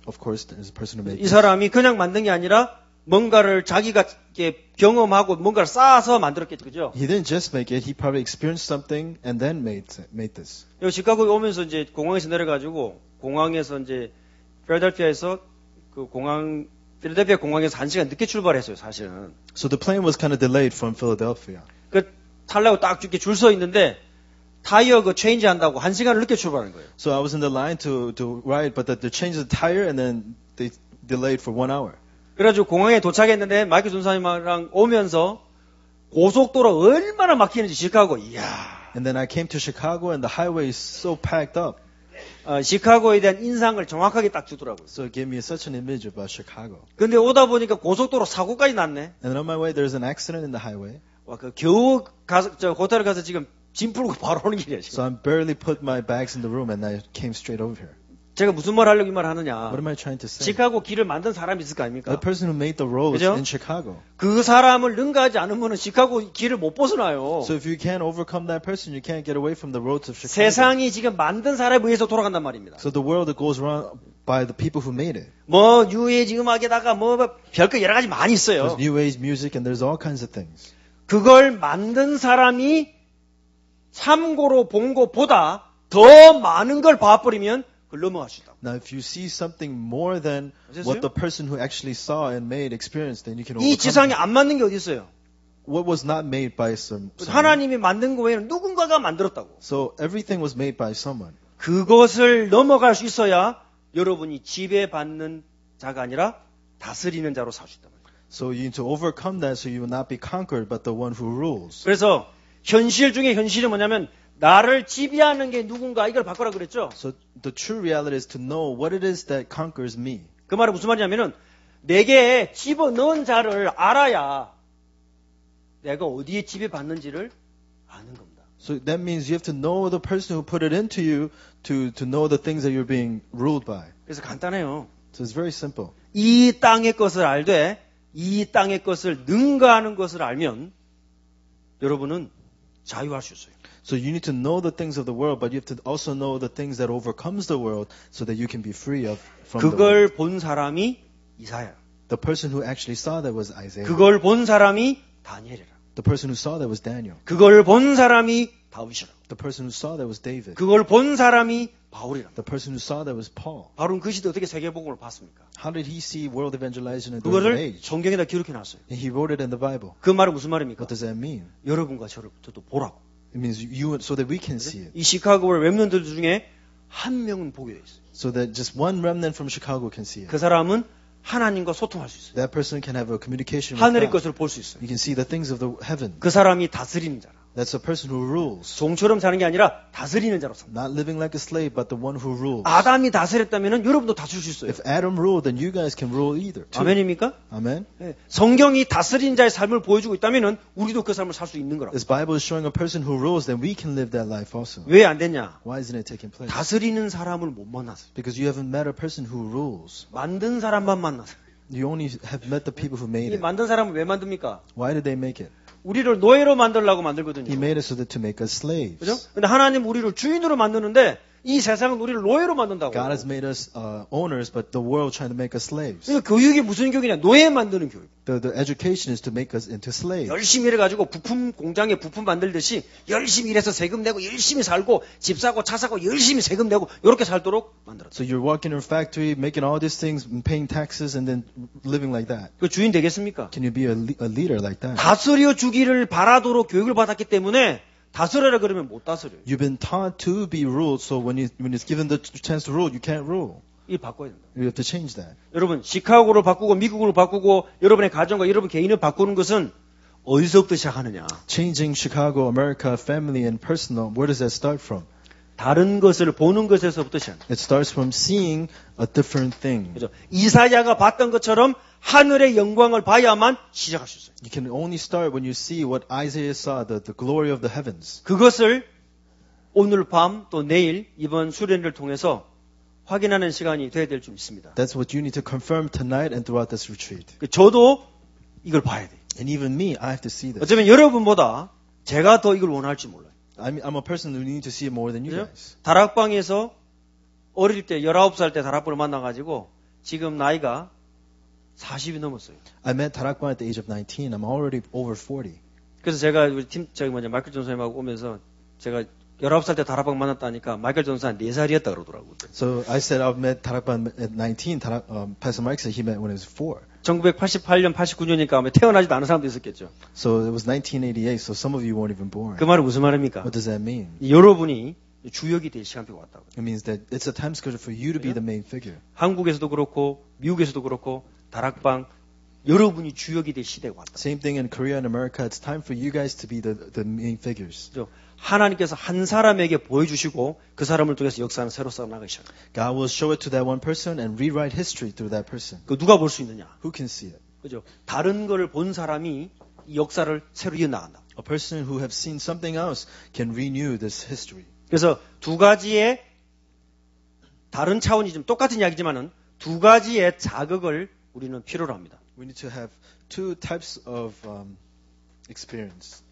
Of course, there's a person who made 이 it. 사람이 그냥 만든 게 아니라 뭔가를 자기가 이렇게 경험하고 뭔가를 쌓아서 만들었겠죠, 그죠? He didn't just make it. He probably experienced something and then made this. 여기 시카고에 오면서 이제 공항에서 내려가지고 공항에서 이제 필라델피아에서 필라델피아 공항에서 1시간 늦게 출발했어요, 사실은. So the plane was kind of delayed from Philadelphia. 그 타려고 딱 이렇게 줄 서 있는데 타이어 그 체인지 한다고 1시간을 늦게 출발한 거예요. So I was in the line to ride, but they changed the tire and then they delayed for 1 hour. 그래가지고 공항에 도착했는데 마이클 전사님이랑 오면서 고속도로 얼마나 막히는지 시카고, 이야. And then I came to Chicago and the highway is so packed up. 시카고에 대한 인상을 정확하게 딱 주더라고요. So it gave me such an image about Chicago. 근데 오다 보니까 고속도로 사고까지 났네. And on my way, there's an accident in the highway. 와, 겨우 가서, 호텔에 가서 지금 짐 풀고 바로 오는 길이야, 지금. So I barely put my bags in the room and I came straight over here. 제가 무슨 말 하려고 이 말 하느냐. What am I trying to say? 시카고 길을 만든 사람이 있을 거 아닙니까? The person who made the roads 그죠? in Chicago. 그 사람을 능가하지 않으면 시카고 길을 못 벗어나요. So if you can't overcome that person, you can't get away from the roads of Chicago. 세상이 지금 만든 사람에 의해서 돌아간단 말입니다. So the world goes around by the people who made it. 뭐 뉴에이지 음악에다가 뭐 별거 여러 가지 많이 있어요. There's new age music and there's all kinds of things. 그걸 만든 사람이 참고로 본 것보다 더 많은 걸 봐버리면 그걸 넘어갈 수 있다. Now, if you see something more than what the person who actually saw and made experienced, then you can 이 overcome 지상에 it. 안 맞는 게 어디 있어요? What was not made by someone. 하나님이 만든 거 외에는 누군가가 만들었다고. So everything was made by someone. 그것을 넘어갈 수 있어야 여러분이 지배받는 자가 아니라 다스리는 자로 살 수 있단 말이에요. So you need to overcome that so you will not be conquered, but the one who rules. 그래서 현실 중에 현실이 뭐냐면 나를 지배하는 게 누군가 이걸 바꾸라 그랬죠. So the true reality is to know what it is that conquers me. 그 말은 무슨 말이냐면은 내게 집어넣은 자를 알아야 내가 어디에 지배받는지를 아는 겁니다. So that means you have to know the person who put it into you to know the things that you're being ruled by. 그래서 간단해요. So it's very simple. 이 땅의 것을 알되 이 땅의 것을 능가하는 것을 알면 여러분은 자유할 수 있어요. So you need to know the things of the world, but you have to also know the things that overcomes the world so that you can be free from the 그걸 world. 본 사람이 이사야. The person who actually saw that was Isaiah. 그걸 본 사람이 다니엘이라. The person who saw that was Daniel. 그걸 본 사람이 다윗이라. The person who saw that was David. 그걸 본 사람이 바울이라. The person who saw that was Paul. 바울은 그 시대 어떻게 세계복음을 봤습니까? How did he see world evangelization in the 그거를 age? 성경에다 기록해 놨어요. And he wrote it in the Bible. 그 말은 무슨 말입니까? What does that mean? 여러분과 저도 보라고. It means you so that we can see it. 이 시카고의 렘넌트들 중에 한 명은 보게 돼 있어요. So that just one remnant from Chicago can see it. 그 사람은 하나님과 소통할 수 있어요. That person can have a communication with 하늘의 God. 것을 볼 수 있어요. You can see the things of the heaven. 그 사람이 다스리는 자라. That's the person who rules. 종처럼 사는 게 아니라 다스리는 자로 산다. Not living like a slave, but the one who rules. 아담이 다스렸다면 여러분도 다스릴 수 있어요. If Adam ruled, then you guys can rule either. too. 아멘입니까? Amen. 네. 성경이 다스리는 자의 삶을 보여주고 있다면 우리도 그 삶을 살 수 있는 거라. This Bible is showing a person who rules, then we can live that life also. 왜 안 됐냐? Why isn't it taking place? 다스리는 사람을 못 만났어요. Because you haven't met a person who rules. 만든 사람만 만났어요. You only have met the people who made 이 it. 만든 사람을 왜 만듭니까? Why did they make it? 우리를 노예로 만들려고 He 만들거든요. made it so that to make us slaves. 그죠? 근데 하나님 우리를 주인으로 만드는데 이 세상은 우리를 노예로 만든다고. God has made us owners, but the world trying to make us slaves. 그러니까 교육이 무슨 교육이냐? 노예 만드는 교육. The education is to make us into slaves. 열심히 일해가지고 부품 공장에 부품 만들듯이 열심히 일해서 세금 내고 열심히 살고 집 사고 차 사고 열심히 세금 내고 이렇게 살도록 만들었다. So you're working in a factory, making all these things, and paying taxes, and then living like that. 그 주인 되겠습니까? Can you be a leader like that? 다스려 주기를 바라도록 교육을 받았기 때문에 다스려라 그러면 못 다스려요. You've been taught to be ruled, so when it's given the chance to rule, you can't rule. 이 바꿔야 된다. You have to change that. 여러분 시카고를 바꾸고 미국을 바꾸고 여러분의 가정과 여러분 개인을 바꾸는 것은 어디서부터 시작하느냐? Changing Chicago, America, family, and personal, where does that start from? 다른 것을 보는 것에서부터 시작합니다. It starts from seeing a different thing. 그죠? 이사야가 봤던 것처럼 하늘의 영광을 봐야만 시작할 수 있어요. You can only start when you see what Isaiah saw, the glory of the heavens. 그것을 오늘 밤 또 내일 이번 수련회를 통해서 확인하는 시간이 돼야 될 줄 믿습니다. That's what you need to confirm tonight and throughout this retreat. 저도 이걸 봐야 돼요. And even me, I have to see this. 어쩌면 여러분보다 제가 더 이걸 원할지 몰라요. I'm a person who needs to see it more than you 그죠? guys. 다락방에서 어릴 때 19살 때 다락방을 만나가지고 지금 나이가 40이 넘었어요. I met Tarakban at the age of 19. I'm already over 40. 그래서 제가 우리 마이클 존 선생님하고 오면서 제가 19살 때 다락방 만났다니까 마이클 존 선생 4살이었다 그러더라고요. So I said I've met Tarakban at 19. Pastor Mike said he met when he was 4. 1988년, 89년이니까 아마 태어나지도 않은 사람도 있었겠죠. So it was 1988. So some of you weren't even born. 그 말은 무슨 말입니까? What does that mean? 여러분이 주역이 될 시간표가 왔다고. It means that it's a time schedule for you to be the main figure. 한국에서도 그렇고 미국에서도 그렇고 다락방 여러분이 주역이 될 시대가 왔다. Same thing in Korea and America. It's time for you guys to be the main figures. 하나님께서 한 사람에게 보여주시고 그 사람을 통해서 역사는 새로 써나가기 시작합니다. God will show it to that one person and rewrite history through that person. 그 누가 볼 수 있느냐? Who can see it? 그죠? 다른 거를 본 사람이 이 역사를 새로 이어나간다. A person who have seen something else can renew this history. 그래서 두 가지의 다른 차원이 좀 똑같은 이야기지만은 두 가지의 자극을 우리는 필요로 합니다. We need to have two types of experience.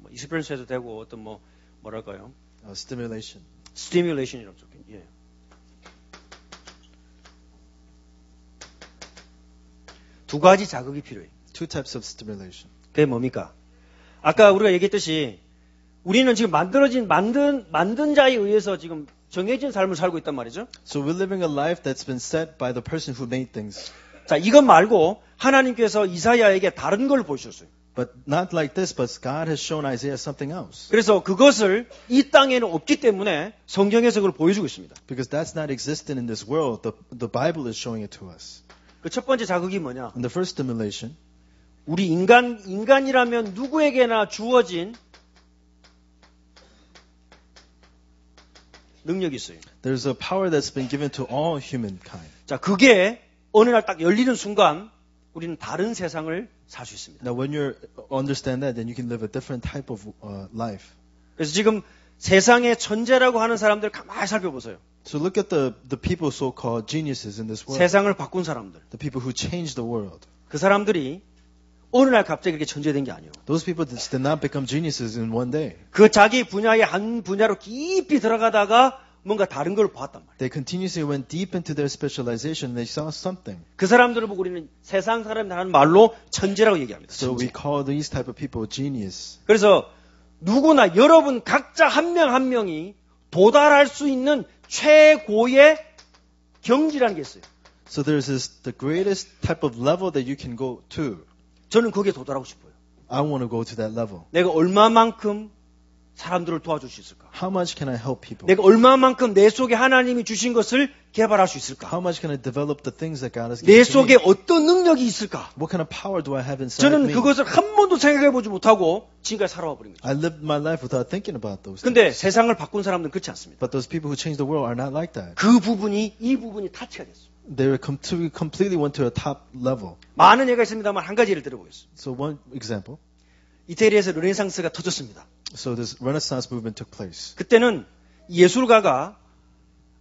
experience 해도 되고 어떤 뭐랄까요? Stimulation. stimulation이라고 적혀요. 예. 두 가지 자극이 필요해요. Two types of stimulation. 그게 뭡니까? 아까 우리가 얘기했듯이 우리는 지금 만든 자에 의해서 지금 정해진 삶을 살고 있단 말이죠. So we're living a life that's been set by the person who made things. 자, 이것 말고 하나님께서 이사야에게 다른 걸 보여주셨어요. But not like this, but God has shown Isaiah something else. 그래서 그것을 이 땅에는 없기 때문에 성경에서 그걸 보여주고 있습니다. Because that's not existent in this world. The Bible is showing it to us. 그 첫 번째 자극이 뭐냐? And the first stimulation. 우리 인간이라면 누구에게나 주어진 능력이 있어요. There's a power that's been given to all humankind. 자, 그게 어느 날 딱 열리는 순간 우리는 다른 세상을 살 수 있습니다. Now, when you understand that, then you can live a different type of life. 그래서 지금 세상의 천재라고 하는 사람들 가만히 살펴보세요. So look at the people so-called geniuses in this world. 세상을 바꾼 사람들. The people who changed the world. 그 사람들이 어느 날 갑자기 그렇게 천재된 게 아니에요. Those people did not become geniuses in one day. 그 자기 분야의 한 분야로 깊이 들어가다가 뭔가 다른 걸 봤단 말이에요. They continuously went deep into their specialization and they saw something. 그 사람들을 보고 우리는 세상 사람들 하는 말로 천재라고 얘기합니다. So 천재. we call these type of people genius. 그래서 누구나 여러분 각자 한 명 한 명이 도달할 수 있는 최고의 경지라는 게 있어요. So there's the greatest type of level that you can go to. 저는 거기에 도달하고 싶어요. I want to go to that level. 내가 얼마만큼 사람들을 도와줄 수 있을까? How much can I help people? 내가 얼마만큼 내 속에 하나님이 주신 것을 개발할 수 있을까? How much can I develop the things that God has 내 given to 속에 me? 어떤 능력이 있을까? What kind of power do I have inside 저는 me? 그것을 한 번도 생각해보지 못하고 지금까지 살아와 버린 거죠. I lived my life without thinking about those 근데 things. 세상을 바꾼 사람들은 그렇지 않습니다. But those people who change the world are not like that. 그 부분이 이 부분이 타치가 됐어요. They completely went to a top level. 많은 예가 있습니다만 한 가지 예를 들어보겠습니다. So one example. 이태리에서 르네상스가 터졌습니다. So this Renaissance movement took place. 그때는 예술가가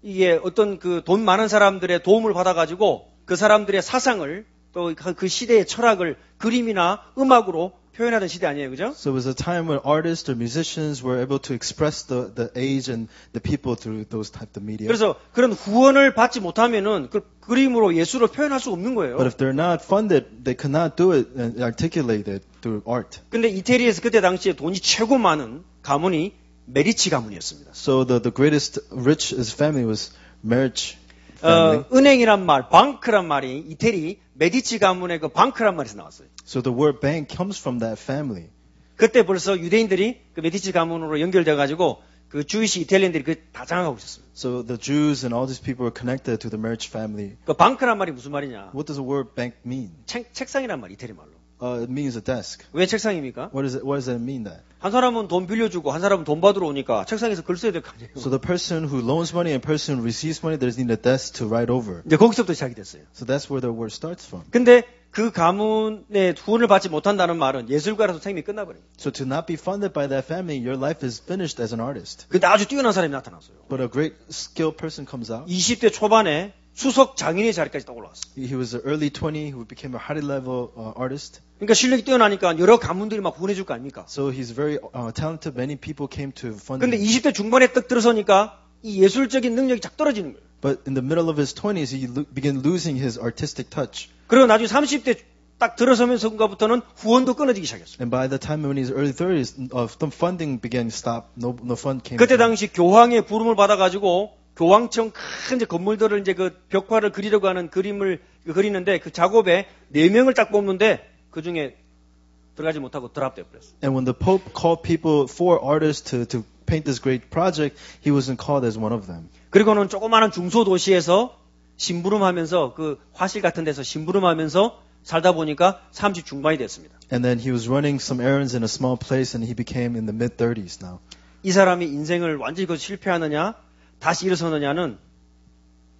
이게 어떤 그 돈 많은 사람들의 도움을 받아가지고 그 사람들의 사상을 또 그 시대의 철학을 그림이나 음악으로 표현하던 시대 아니에요, 그죠? So it was a time when artists or musicians were able to express the age and the people through those type of media. 그래서 그런 후원을 받지 못하면은 그 그림으로 예술을 표현할 수 없는 거예요. But if they're not funded, they cannot do it and articulate it through art. 근데 이태리에서 그때 당시에 돈이 최고 많은 가문이 메디치 가문이었습니다. So the greatest richest family was Medici family. 은행이란 말, 방크란 말이 이태리 메디치 가문의 그 방크란 말에서 나왔어요. So the word bank comes from that family. 그때 벌써 유대인들이 그 메디치 가문으로 연결돼 가지고 그 주이시 이탈리안들이 그 다 장악하고 있었어요. So the Jews and all these people were connected to the Medici family. 그 방크란 말이 무슨 말이냐? What does the word bank mean? 책상이란 말, 이태리 말로. It means a desk. 왜 책상입니까? What does it mean that? 한 사람은 돈 빌려주고 한 사람은 돈 받으러 오니까 책상에서 글 써야 될 거 아니에요. So the person who loans money and person who receives money, there's need a desk to write over. 이제 거기서부터 시작이 됐어요. So that's where the word starts from. 근데 그 가문의 후원을 받지 못한다는 말은 예술가라서 생명이 끝나버려요. So to not be funded by that family, your life is finished as an artist. 근데 아주 뛰어난 사람이 나타났어요. But a great skilled person comes out. 20대 초반에 수석 장인의 자리까지 딱 올라왔어요. He was an early 20 who became a high level artist. 그러니까 실력이 뛰어나니까 여러 가문들이 막 후원해 줄 거 아닙니까? So he's very talented. Many people came to fund 근데 him. 20대 중반에 딱 들어서니까 이 예술적인 능력이 쫙 떨어지는 거예요. But in the middle of his 20s, he began losing his artistic touch. 그리고 나중에 30대 딱 들어서면서부터는 후원도 끊어지기 시작했어요. And by the time when he was early 30s, the funding began to stop. No fund came. 그때 당시 교황의 부름을 받아가지고 교황청 큰 이제 건물들을 이제 그 벽화를 그리려고 하는 그림을 그리는데 그 작업에 4명을 딱 뽑는데 그 중에 들어가지 못하고 드랍돼 버렸어요. And when the Pope called people, 4 artists to paint this great project, he wasn't called as one of them. 그리고는 조그마한 중소도시에서 심부름하면서 그 화실 같은 데서 심부름하면서 살다 보니까 30 중반이 됐습니다. And then he was running some errands in a small place, and he became in the mid-30s now. 이 사람이 인생을 완전히 그 실패하느냐 다시 일어서느냐는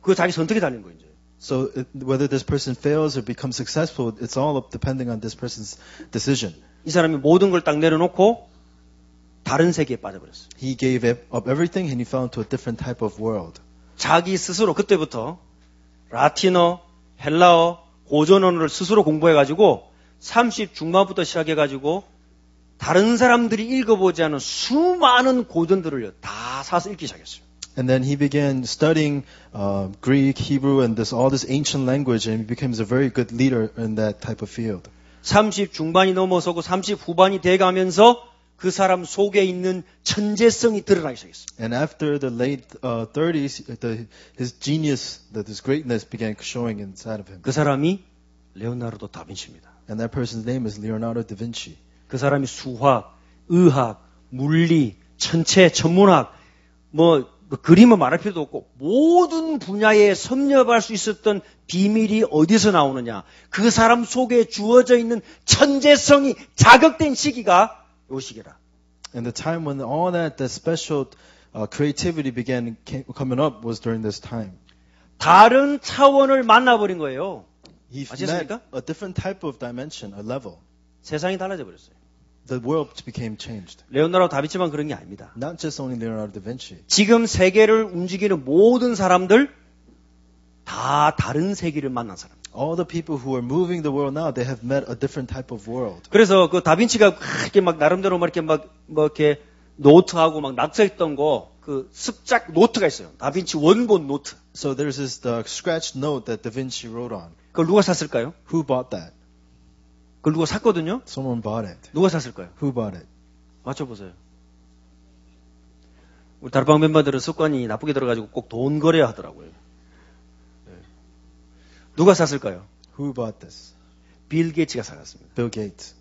그 자기 선택에 달린 거예요. 이제. So whether this person fails or becomes successful, it's all up depending on this person's decision. 이 사람이 모든 걸 딱 내려놓고 다른 세계에 빠져버렸어요. He gave up everything and he fell into a different type of world. 자기 스스로 그때부터 라틴어, 헬라어, 고전 언어를 스스로 공부해가지고 30 중반부터 시작해가지고 다른 사람들이 읽어보지 않은 수많은 고전들을 다 사서 읽기 시작했어요. And then he began studying Greek, Hebrew, and all this ancient language, and he became a very good leader in that type of field. 30 중반이 넘어서고 30 후반이 돼가면서 그 사람 속에 있는 천재성이 드러나기 시작했어요. And after the late 30s, his genius, his greatness began showing inside of him. 그 사람이 레오나르도 다빈치입니다. And that person's name is Leonardo da Vinci. 그 사람이 수학, 의학, 물리, 천체, 천문학, 그림을 말할 필요도 없고 모든 분야에 섭렵할 수 있었던 비밀이 어디서 나오느냐. 그 사람 속에 주어져 있는 천재성이 자극된 시기가 요 시기라. And the time when all that special creativity coming up was during this time. 다른 차원을 만나버린 거예요. He 아셨습니까? met a different type of dimension, a level. 세상이 달라져 버렸어요. The world became changed. 레오나르도 다빈치만 그런 게 아닙니다. Not just only Leonardo da Vinci. 지금 세계를 움직이는 모든 사람들 다 다른 세계를 만난 사람. All the people who are moving the world now, they have met a different type of world. 그래서 그 다빈치가 이렇게 막 나름대로 막 이렇게 이렇게 노트하고 막 낙서했던 거 그 습작 노트가 있어요. 다빈치 원본 노트. So there's this scratched note that Da Vinci wrote on. 그걸 누가 샀을까요? Who bought that? 그걸 누가 샀거든요. Someone bought it. 누가 샀을까요? Who bought it? 맞춰보세요. 우리 다락방 멤버들은 습관이 나쁘게 들어가지고 꼭 돈 거래야 하더라고요. 네. 누가 샀을까요? Who bought this? 빌 게이츠가 사갔습니다. Bill Gates.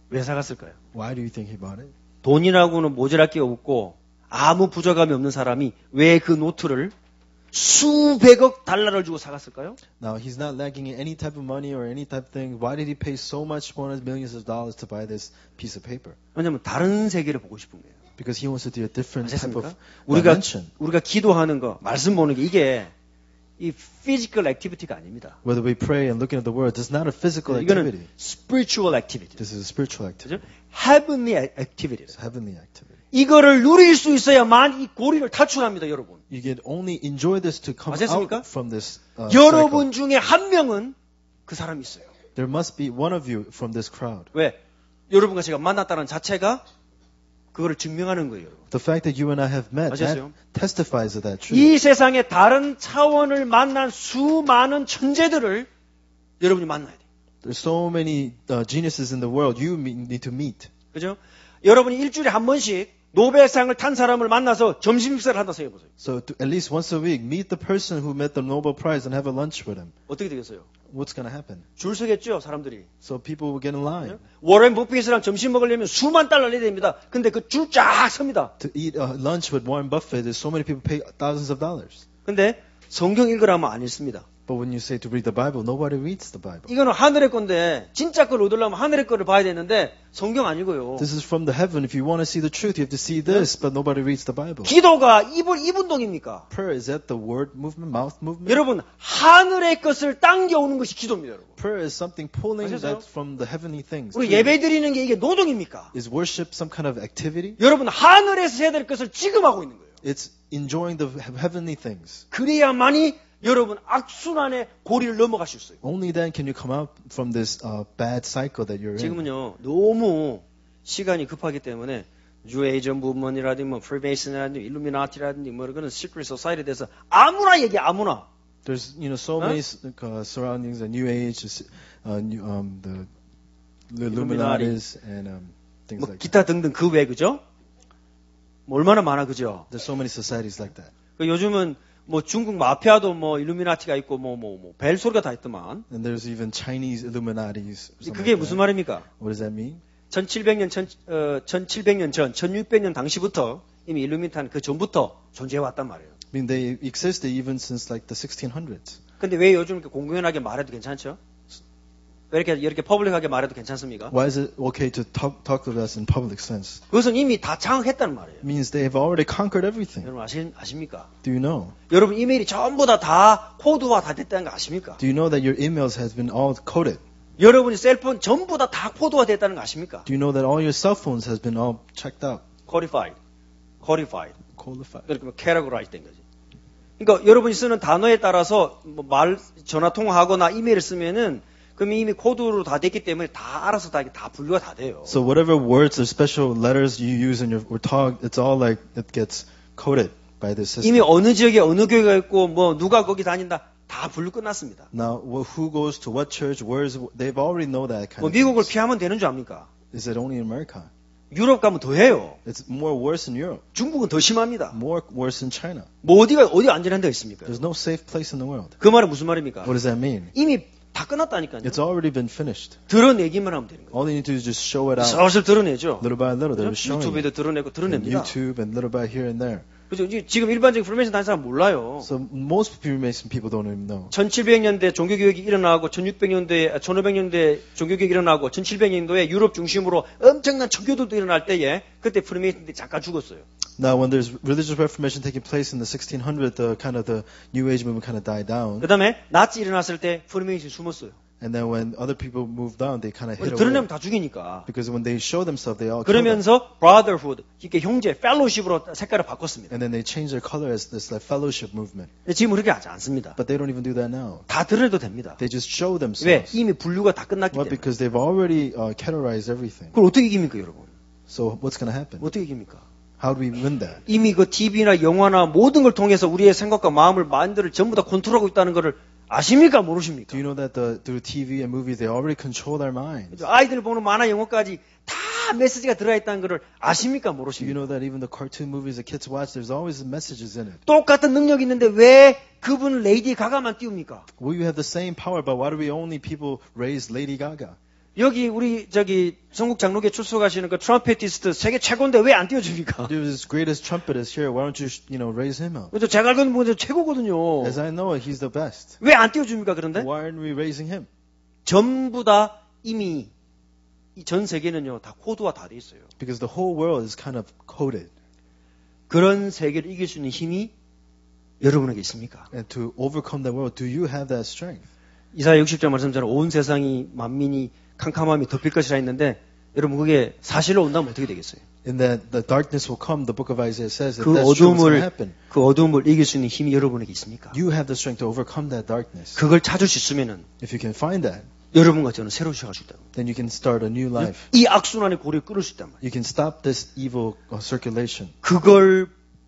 왜 사갔을까요? Why do you think he bought it? 돈이라고는 모자랄 게 없고 아무 부족함이 없는 사람이 왜 그 노트를 수백억 달러를 주고 사갔을까요? Now, he's not lacking in any type of money or any type of thing. Why did he pay so much millions of dollars to buy this piece of paper? 왜냐하면 다른 세계를 보고 싶은 거예요. Because he wants to do a different type of 우리가 dimension. 우리가 기도하는 거, 말씀 보는 게 이게 이 physical activity가 아닙니다. Whether we pray and looking at the word, it's not a physical 이거는 activity. spiritual activity. This is a spiritual activity. 그죠? heavenly activity. It's a heavenly activity. 이거를 누릴 수 있어야만 이 고리를 탈출합니다, 여러분. You can only enjoy this to come 맞습니까? out from this 여러분 cycle. 중에 한 명은 그 사람이 있어요. There must be one of you from this crowd. 왜? 여러분과 제가 만났다는 자체가 그거를 증명하는 거예요, 여러분. The fact that you and I have met 맞았어요? that testifies to that truth. 이 세상의 다른 차원을 만난 수많은 천재들을 여러분이 만나야 돼요. There's so many geniuses in the world you need to meet. 그죠? 여러분이 일주일에 한 번씩 노벨상을 탄 사람을 만나서 점심 식사를 한다 생각해보세요. So at least once a week, meet the person who met the Nobel Prize and have a lunch with him. 어떻게 되겠어요? What's going to happen? 줄 서겠죠, 사람들이. So people will get in line. 워렌 버핏이랑 점심 먹으려면 수만 달러 내야 됩니다. 근데 그 줄 쫙 섭니다. To eat lunch with Warren Buffett, there's so many people pay thousands of dollars. 근데 성경 읽으라면 안 읽습니다. But when you say to read the Bible, nobody reads the Bible. 이거는 하늘의 건데 진짜 걸 얻으려면 하늘의 거를 봐야 되는데 성경 아니고요. This is from the heaven. If you want to see the truth, you have to see this, but nobody reads the Bible. 기도가 입 운동입니까? Prayer, is that the word movement, mouth movement? 여러분, 하늘의 것을 당겨오는 것이 기도입니다, 여러분. Prayer is something pulling 아셨어요? that from the heavenly things. 우리 예배 드리는 게 이게 노동입니까? Is worship some kind of activity? 여러분, 하늘에서 해야 될 것을 지금 하고 있는 거예요. It's enjoying the heavenly things. 그래야만이 여러분 악순환의 고리를 넘어갈 수 있어요. Only then can you come out from this bad cycle that you're in. 지금은요, 너무 시간이 급하기 때문에 뉴에이저 무브먼이라든지 뭐 프리메이슨이라든지 일루미나티라든지 뭐 그런 시크릿 소사이티에 대해서 아무나 얘기해 아무나. There's so many surroundings, the New Age, the Illuminatis, and things 뭐 like that. 기타 등등 그 외 그죠? 뭐 얼마나 많아 그죠? There's so many societies like that. 요즘은 뭐 중국 마피아도 뭐 일루미나티가 있고 벨 소리가 다 있더만. And there's even Chinese Illuminatis. 그게 like 무슨 that. 말입니까? What does that mean? 1700년 전, 1600년 당시부터 이미 일루미나티는 그 전부터 존재해 왔단 말이에요. I mean, they existed even since like the 1600s. 근데 왜 요즘 이렇게 공공연하게 말해도 괜찮죠? 왜 이렇게 퍼블릭하게 말해도 괜찮습니까? Why is it okay to talk to us in public sense? 그것은 이미 다 장악했다는 말이에요. It means they have already conquered everything. 여러분 아십니까? Do you know? 여러분 이메일이 전부 다 코드화 다 됐다는 거 아십니까? Do you know that your emails has been all coded? 여러분이 셀폰 전부 다 코드화 됐다는 거 아십니까? Do you know that all your cell phones has been all checked out? codified. Codified. 그렇게 categorize 된 거지. 그러니까 여러분이 쓰는 단어에 따라서 전화 통화하거나 이메일을 쓰면은 그럼 이미 코드로 다 됐기 때문에 다 알아서 다 분류가 다 돼요. So whatever words or special letters you use in your talk, it's all like it gets coded by the system. 이미 어느 지역에 어느 교회가 있고 뭐 누가 거기 다닌다 다 분류 끝났습니다. Now, who goes to what church? They've already know that kind 뭐 of 미국을 things. 피하면 되는 줄 압니까? Is it only in America? 유럽 가면 더 해요. It's more worse in Europe. 중국은 더 심합니다. More worse in China. 뭐 어디 안전한 데 있습니까? There's no safe place in the world. 그 말은 무슨 말입니까? What does that mean? 이미 다 끝났다니까요. It's already been finished. 드러내기만 하면 되는 거예요. All you need to do is just show it out. 슬슬 드러내죠. Little by little, they're showing it. 유튜브에도 드러내고 And 드러냅니다. YouTube and little by here and there. 그죠? 지금 일반적인 프리메이슨 다니는 사람 몰라요. So most Freemason people don't even know. 1700년대 종교개혁이 일어나고 1500년대 종교개혁이 일어나고 1700년도에 유럽 중심으로 엄청난 청교도도 일어날 때에 그때 프리메이슨들이 잠깐 죽었어요. Now, when there's religious reformation taking place in the 1600s, the New Age movement kind of died down. 그 다음에 나치 일어났을 때 프리메이슨이 숨었어요. And then when other people moved on, they kind of hid away. 드러내면 다 죽이니까. Because when they show themselves, they all kill them. 그러면서 brotherhood, 이렇게 형제, fellowship으로 색깔을 바꿨습니다. And then they change their color as this like fellowship movement. 지금 그렇게 하지 않습니다. But they don't even do that now. 다 드러내도 됩니다. They just show 왜? themselves. 이미 분류가 다 끝났기 Why? 때문에. Because they've already categorized everything. 그걸 어떻게 이깁니까, 여러분? So what's going to happen? 어떻게 이깁니까? How do we win that? 이미 그 TV나 영화나 모든 걸 통해서 우리의 생각과 마음을 마인드를 전부 다 컨트롤하고 있다는 것을 아십니까? 모르십니까? Do you know that through TV and movies, they already control our minds? 아이들 보는 만화 영화까지 다 메시지가 들어있다는 것을 아십니까? Do you 모르십니까? know that even the cartoon movies that kids watch, there's always messages in it? 똑같은 능력이 있는데 왜 그분 레이디 가가만 띄웁니까? Well, you have the same power, but why do we only people raise Lady Gaga? 여기 우리 성국 장로교 출석하시는 그 트럼페티스트 세계 최고인데 왜 안 띄워줍니까? Dude, this greatest trumpetist here. Why don't you, raise him up? 그래서 제가 알고 있는 분들 최고거든요. As I know it, he's the best. 왜 안 띄워줍니까? 그런데 Why aren't we raising him? 전부 다 이미 이 전 세계는요 다 코드화 다 돼 있어요. Because the whole world is kind of coded. 그런 세계를 이길 수 있는 힘이 여러분에게 있습니까? And to overcome that world, do you have that strength? 이사야 60장 말씀처럼 온 세상이 만민이 캄캄함이 덮일 것이라 했는데 여러분 그게 사실로 온다면 어떻게 되겠어요? In that the darkness will come, the book of Isaiah says, if 그 that's true, what's going to 어둠을 happen? 그 어둠을 이길 수 있는 힘이 여러분에게 있습니까? You have the strength to overcome that darkness. 그걸 찾을 수 있으면은 If you can find that, 여러분과 저는 새로 시작할 수 있다. then you can start a new life. 이 악순환의 고리를 끊을 수 있단 말이에요. You can stop this evil circulation. 그걸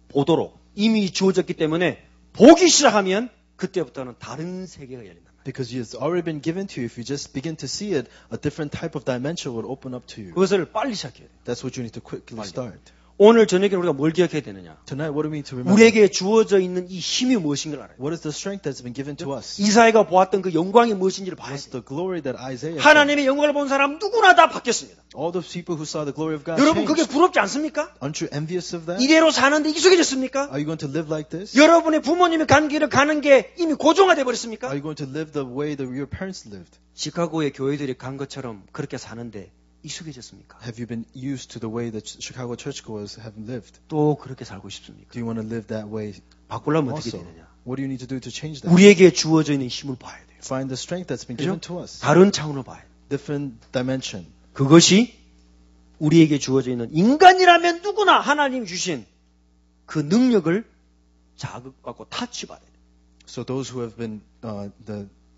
보도록 이미 주어졌기 때문에 보기 시작하면 그때부터는 다른 세계가 열린다. Because it's already been given to you. If you just begin to see it, a different type of dimension will open up to you. 그것을 빨리 시작해야 돼요. That's what you need to quickly start. 오늘 저녁에 우리가 뭘 기억해야 되느냐? Tonight, what do we need to remember? 우리에게 주어져 있는 이 힘이 무엇인 걸 알아요. What is the strength that's been given to us? 이사야가 보았던 그 영광이 무엇인지를 봐야 What's 돼요. the glory that Isaiah saw? 하나님의 영광을 본 사람 누구나 다 바뀌었습니다. All those people who saw the glory of God 여러분 그게 changed. 부럽지 않습니까? Aren't you envious of that? 이대로 사는데 익숙해졌습니까? Are you going to live like this? 여러분의 부모님이 간 길을 가는 게 이미 고정화돼 버렸습니까? Are you going to live the way that your parents lived? 시카고의 교회들이 간 것처럼 그렇게 사는데 익숙해졌습니까? Have you been used to the way that Chicago churchgoers have lived? 또 그렇게 살고 싶습니까? Do you want to live that way 바꾸려면 어떻게 also? 되느냐? What do you need to do to change that? 우리에게 주어져 있는 힘을 봐야 돼요. Find the strength that's been given to us. 다른 차원으로 봐야 돼요. Different dimension. 그것이 우리에게 주어져 있는 인간이라면 누구나 하나님이 주신 그 능력을 자극받고 타치받아야 돼요. So those who have been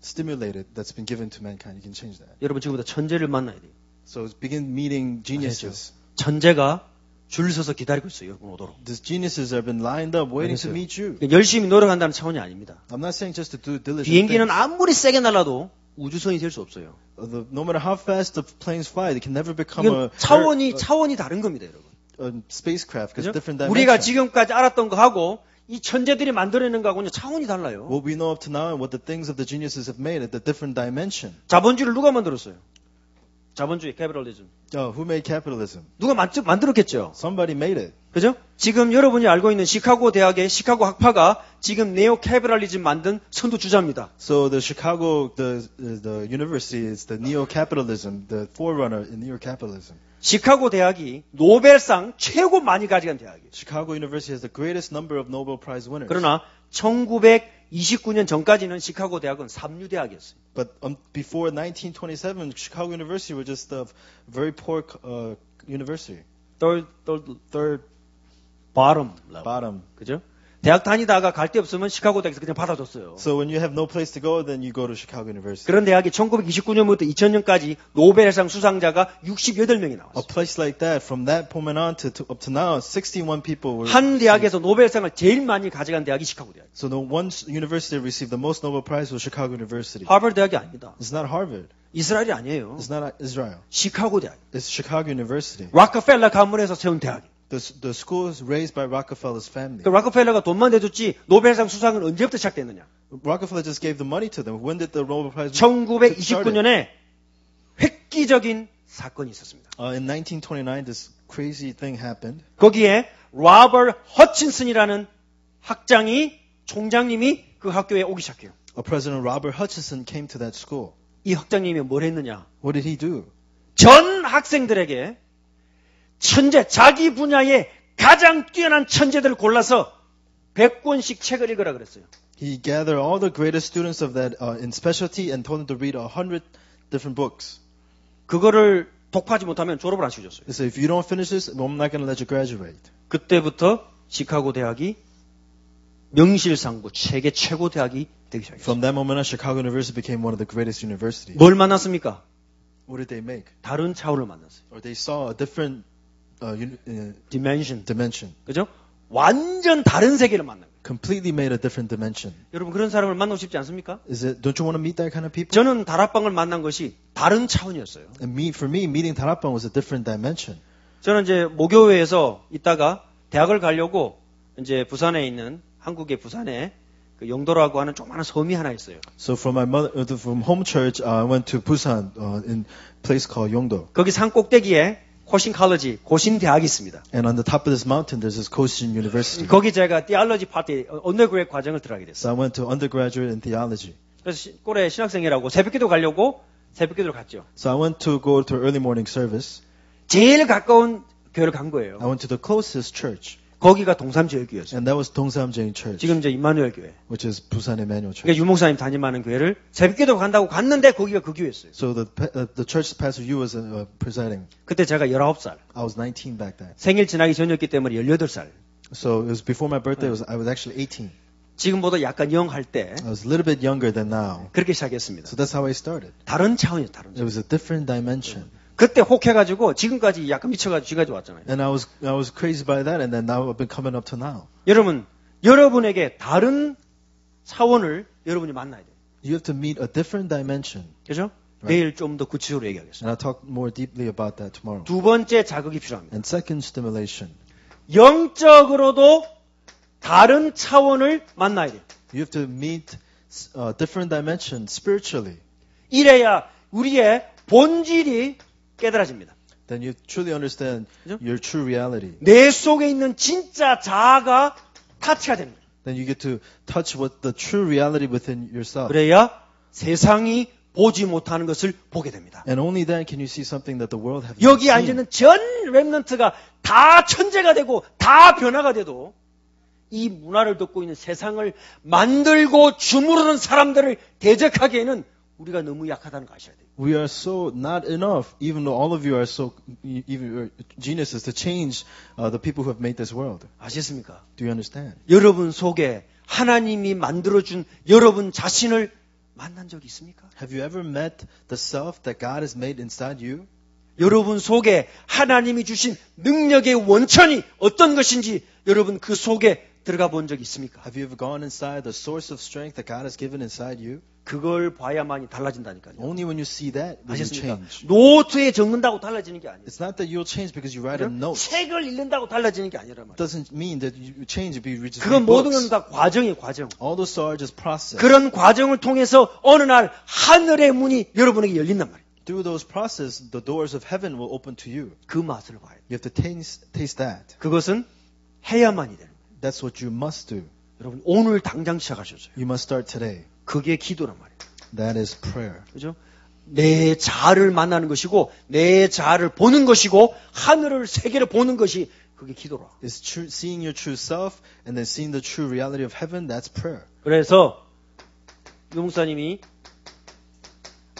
stimulated, that's been given to mankind, you can change that. 여러분 지금부터 천재를 만나야 돼요. So begin meeting geniuses. 천재가 줄 서서 기다리고 있어요. 여러분 오도록. These geniuses have been lined up waiting to meet you. 열심히 노력한다는 차원이 아닙니다. I'm not saying just to do diligent 비행기는 things. 아무리 세게 날아도 우주선이 될 수 없어요. No matter how fast the planes fly, they can never become 이건 차원이 다른 겁니다, 여러분. a spacecraft because 그죠? different 우리가 dimensions. 지금까지 알았던 거하고 이 천재들이 만들어내는 거하고는 차원이 달라요. What we know up to now and what the things of the geniuses have made at a different dimension. 자본주의를 누가 만들었어요? 자본주의, 캐피탈리즘. Who made capitalism? 누가 만들었겠죠. Somebody made it. 그죠? 지금 여러분이 알고 있는 시카고 대학의 시카고 학파가 지금 네오 캐피탈리즘 만든 선두주자입니다. So the Chicago, the university is the neo-capitalism, the forerunner in neo-capitalism. 시카고 대학이 노벨상 최고 많이 가져간 대학이에요. Chicago University has the greatest number of Nobel Prize winners. 그러나 1929년 전까지는 시카고 대학은 삼류 대학이었어요. But before 1927, Chicago University was just a very poor university. third bottom level. Bottom. 그죠? 대학 다니다가 갈 데 없으면 시카고 대학에서 그냥 받아줬어요. So when you have no place to go, then you go to Chicago University. 그런 대학이 1929년부터 2000년까지 노벨상 수상자가 68명이 A 나왔어요. place like that, from that moment on to up to now, 61 people were. 한 대학에서 노벨상을 제일 많이 가져간 대학이 시카고 대학. So the one university that received the most Nobel Prize was Chicago University. 하버드 대학이 아닙니다. It's not Harvard. 이스라엘이 아니에요. It's not Israel. 시카고 대학. It's Chicago University. 락커펠러 가문에서 세운 대학. The school is raised by Rockefeller's family. 그 락커펠러가 돈만 내줬지 노벨상 수상은 언제부터 시작됐느냐? Rockefeller just gave the money to them. When did the Nobel Prize start? 1929년에 획기적인 사건이 있었습니다. In 1929, this crazy thing happened. 거기에 로버트 허친슨이라는 학장이 총장님이 그 학교에 오기 시작해요. President Robert Hutchinson came to that school. 이 학장님이 뭘 했느냐? What did he do? 전 학생들에게 자기 분야의 가장 뛰어난 천재들을 골라서 100권씩 책을 읽으라 그랬어요. He gathered all the greatest students of that in specialty and told them to read 100 different books. 그거를 독파하지 못하면 졸업을 안 시켜줬어요. He said, if you don't finish this, I'm not going to let you graduate. 그때부터 시카고 대학이 명실상부 세계 최고 대학이 되기 시작했어요. From that moment on, Chicago University became one of the greatest universities. 뭘 만났습니까? What did they make? 다른 차원을 만났어요. Or they saw a different dimension. 그죠? 완전 다른 세계를 만난 거예요. Completely made a different dimension. 여러분 그런 사람을 만나고 싶지 않습니까? Don't you want to meet that kind of people? 저는 다락방을 만난 것이 다른 차원이었어요. And for me, meeting 다락방 was a different dimension. 저는 이제 모교회에서 있다가 대학을 가려고 이제 부산에 있는 한국의 부산에 그 영도라고 하는 조그마한 섬이 하나 있어요. So from from home church, I went to Busan in a place called Yongdo. 거기 산 꼭대기에 고신 칼리지, 고신 대학이 있습니다. And on the top of this mountain, there's this Koshin University. 거기 제가 theology 파티, 언더그레이드 과정을 들어가게 됐어요. So I went to undergraduate in theology. 그래서 꼴에 신학생이라고 새벽기도 가려고 새벽기도를 갔죠. So I went to go to early morning service. 제일 가까운 교회를 간 거예요. I went to the closest church. 거기가 동삼제일교회였어요. And that was Dongsamjeong Church. 지금 이제 임마누엘 교회. Which is Busan Emmanuel Church. 그러니까 유목사님 담임하는 교회를 새벽기도 간다고 갔는데 거기가 그 교회였어요. So the church pastor you was presiding. 그때 제가 19살. I was 19 back then. 생일 지나기 전이었기 때문에 18살. So it was before my birthday. I was actually 18. 지금보다 약간 영할 때. I was a little bit younger than now. 그렇게 시작했습니다. So that's how I started. 다른 차원이었어요. 다른 차원. It was a different dimension. 그때 혹해가지고 지금까지 약간 미쳐가지고 지금까지 왔잖아요. And I was crazy by that, and then now I've been coming up to now. 여러분에게 다른 차원을 여러분이 만나야 돼요. You have to meet a different dimension. 그죠? Right. 내일 좀 더 구체적으로 얘기하겠습니다. And I'll talk more deeply about that tomorrow. 두 번째 자극이 필요합니다. And second, stimulation. 영적으로도 다른 차원을 만나야 돼요. You have to meet different dimensions spiritually. 이래야 우리의 본질이 깨달아집니다. Then you truly understand 그죠? your true reality. 내 속에 있는 진짜 자아가 타치가 됩니다. Then you get to touch what the true reality within yourself. 그래야 세상이 보지 못하는 것을 보게 됩니다. And only then can you see something that the world has not 여기 seen. 앉아있는 전 렘넌트가 다 천재가 되고 다 변화가 돼도 이 문화를 듣고 있는 세상을 만들고 주무르는 사람들을 대적하기에는 우리가 너무 약하다는 거 아셔야 돼요. We are so not enough, even though all of you are so even geniuses to change the people who have made this world. 아시겠습니까? Do you understand? 여러분 속에 하나님이 만들어준 여러분 자신을 만난 적이 있습니까? Have you ever met the self that God has made inside you? 여러분 속에 하나님이 주신 능력의 원천이 어떤 것인지 여러분 그 속에 들어가 본 적 있습니까? Have you ever gone inside the source of strength that God has given inside you? 그걸 봐야만이 달라진다니까요. Only when you see that will you 아셨습니까? change. 노트에 적는다고 달라지는 게 아니에요. It's not that you'll change because you write a note. 책을 읽는다고 달라지는 게 아니란 말이에요. It doesn't mean that you change because you just 그건 read 모든 건 books. 다 과정이에요, 과정. All those are just process. 그런 과정을 통해서 어느 날 하늘의 문이 여러분에게 열린단 말이에요. Through those process, the doors of heaven will open to you. 그 맛을 봐야 돼요. You have to taste that. 그것은 해야만이 되는 거예요. That's what you must do. 여러분 오늘 당장 시작하셔서요. You must start today. 그게 기도란 말이에요. That is prayer. 그죠? 내 자아를 만나는 것이고 내 자아를 보는 것이고 하늘을 세계를 보는 것이 그게 기도라. It's true, seeing your true self and then seeing the true reality of heaven. That's prayer. 그래서 유 목사님이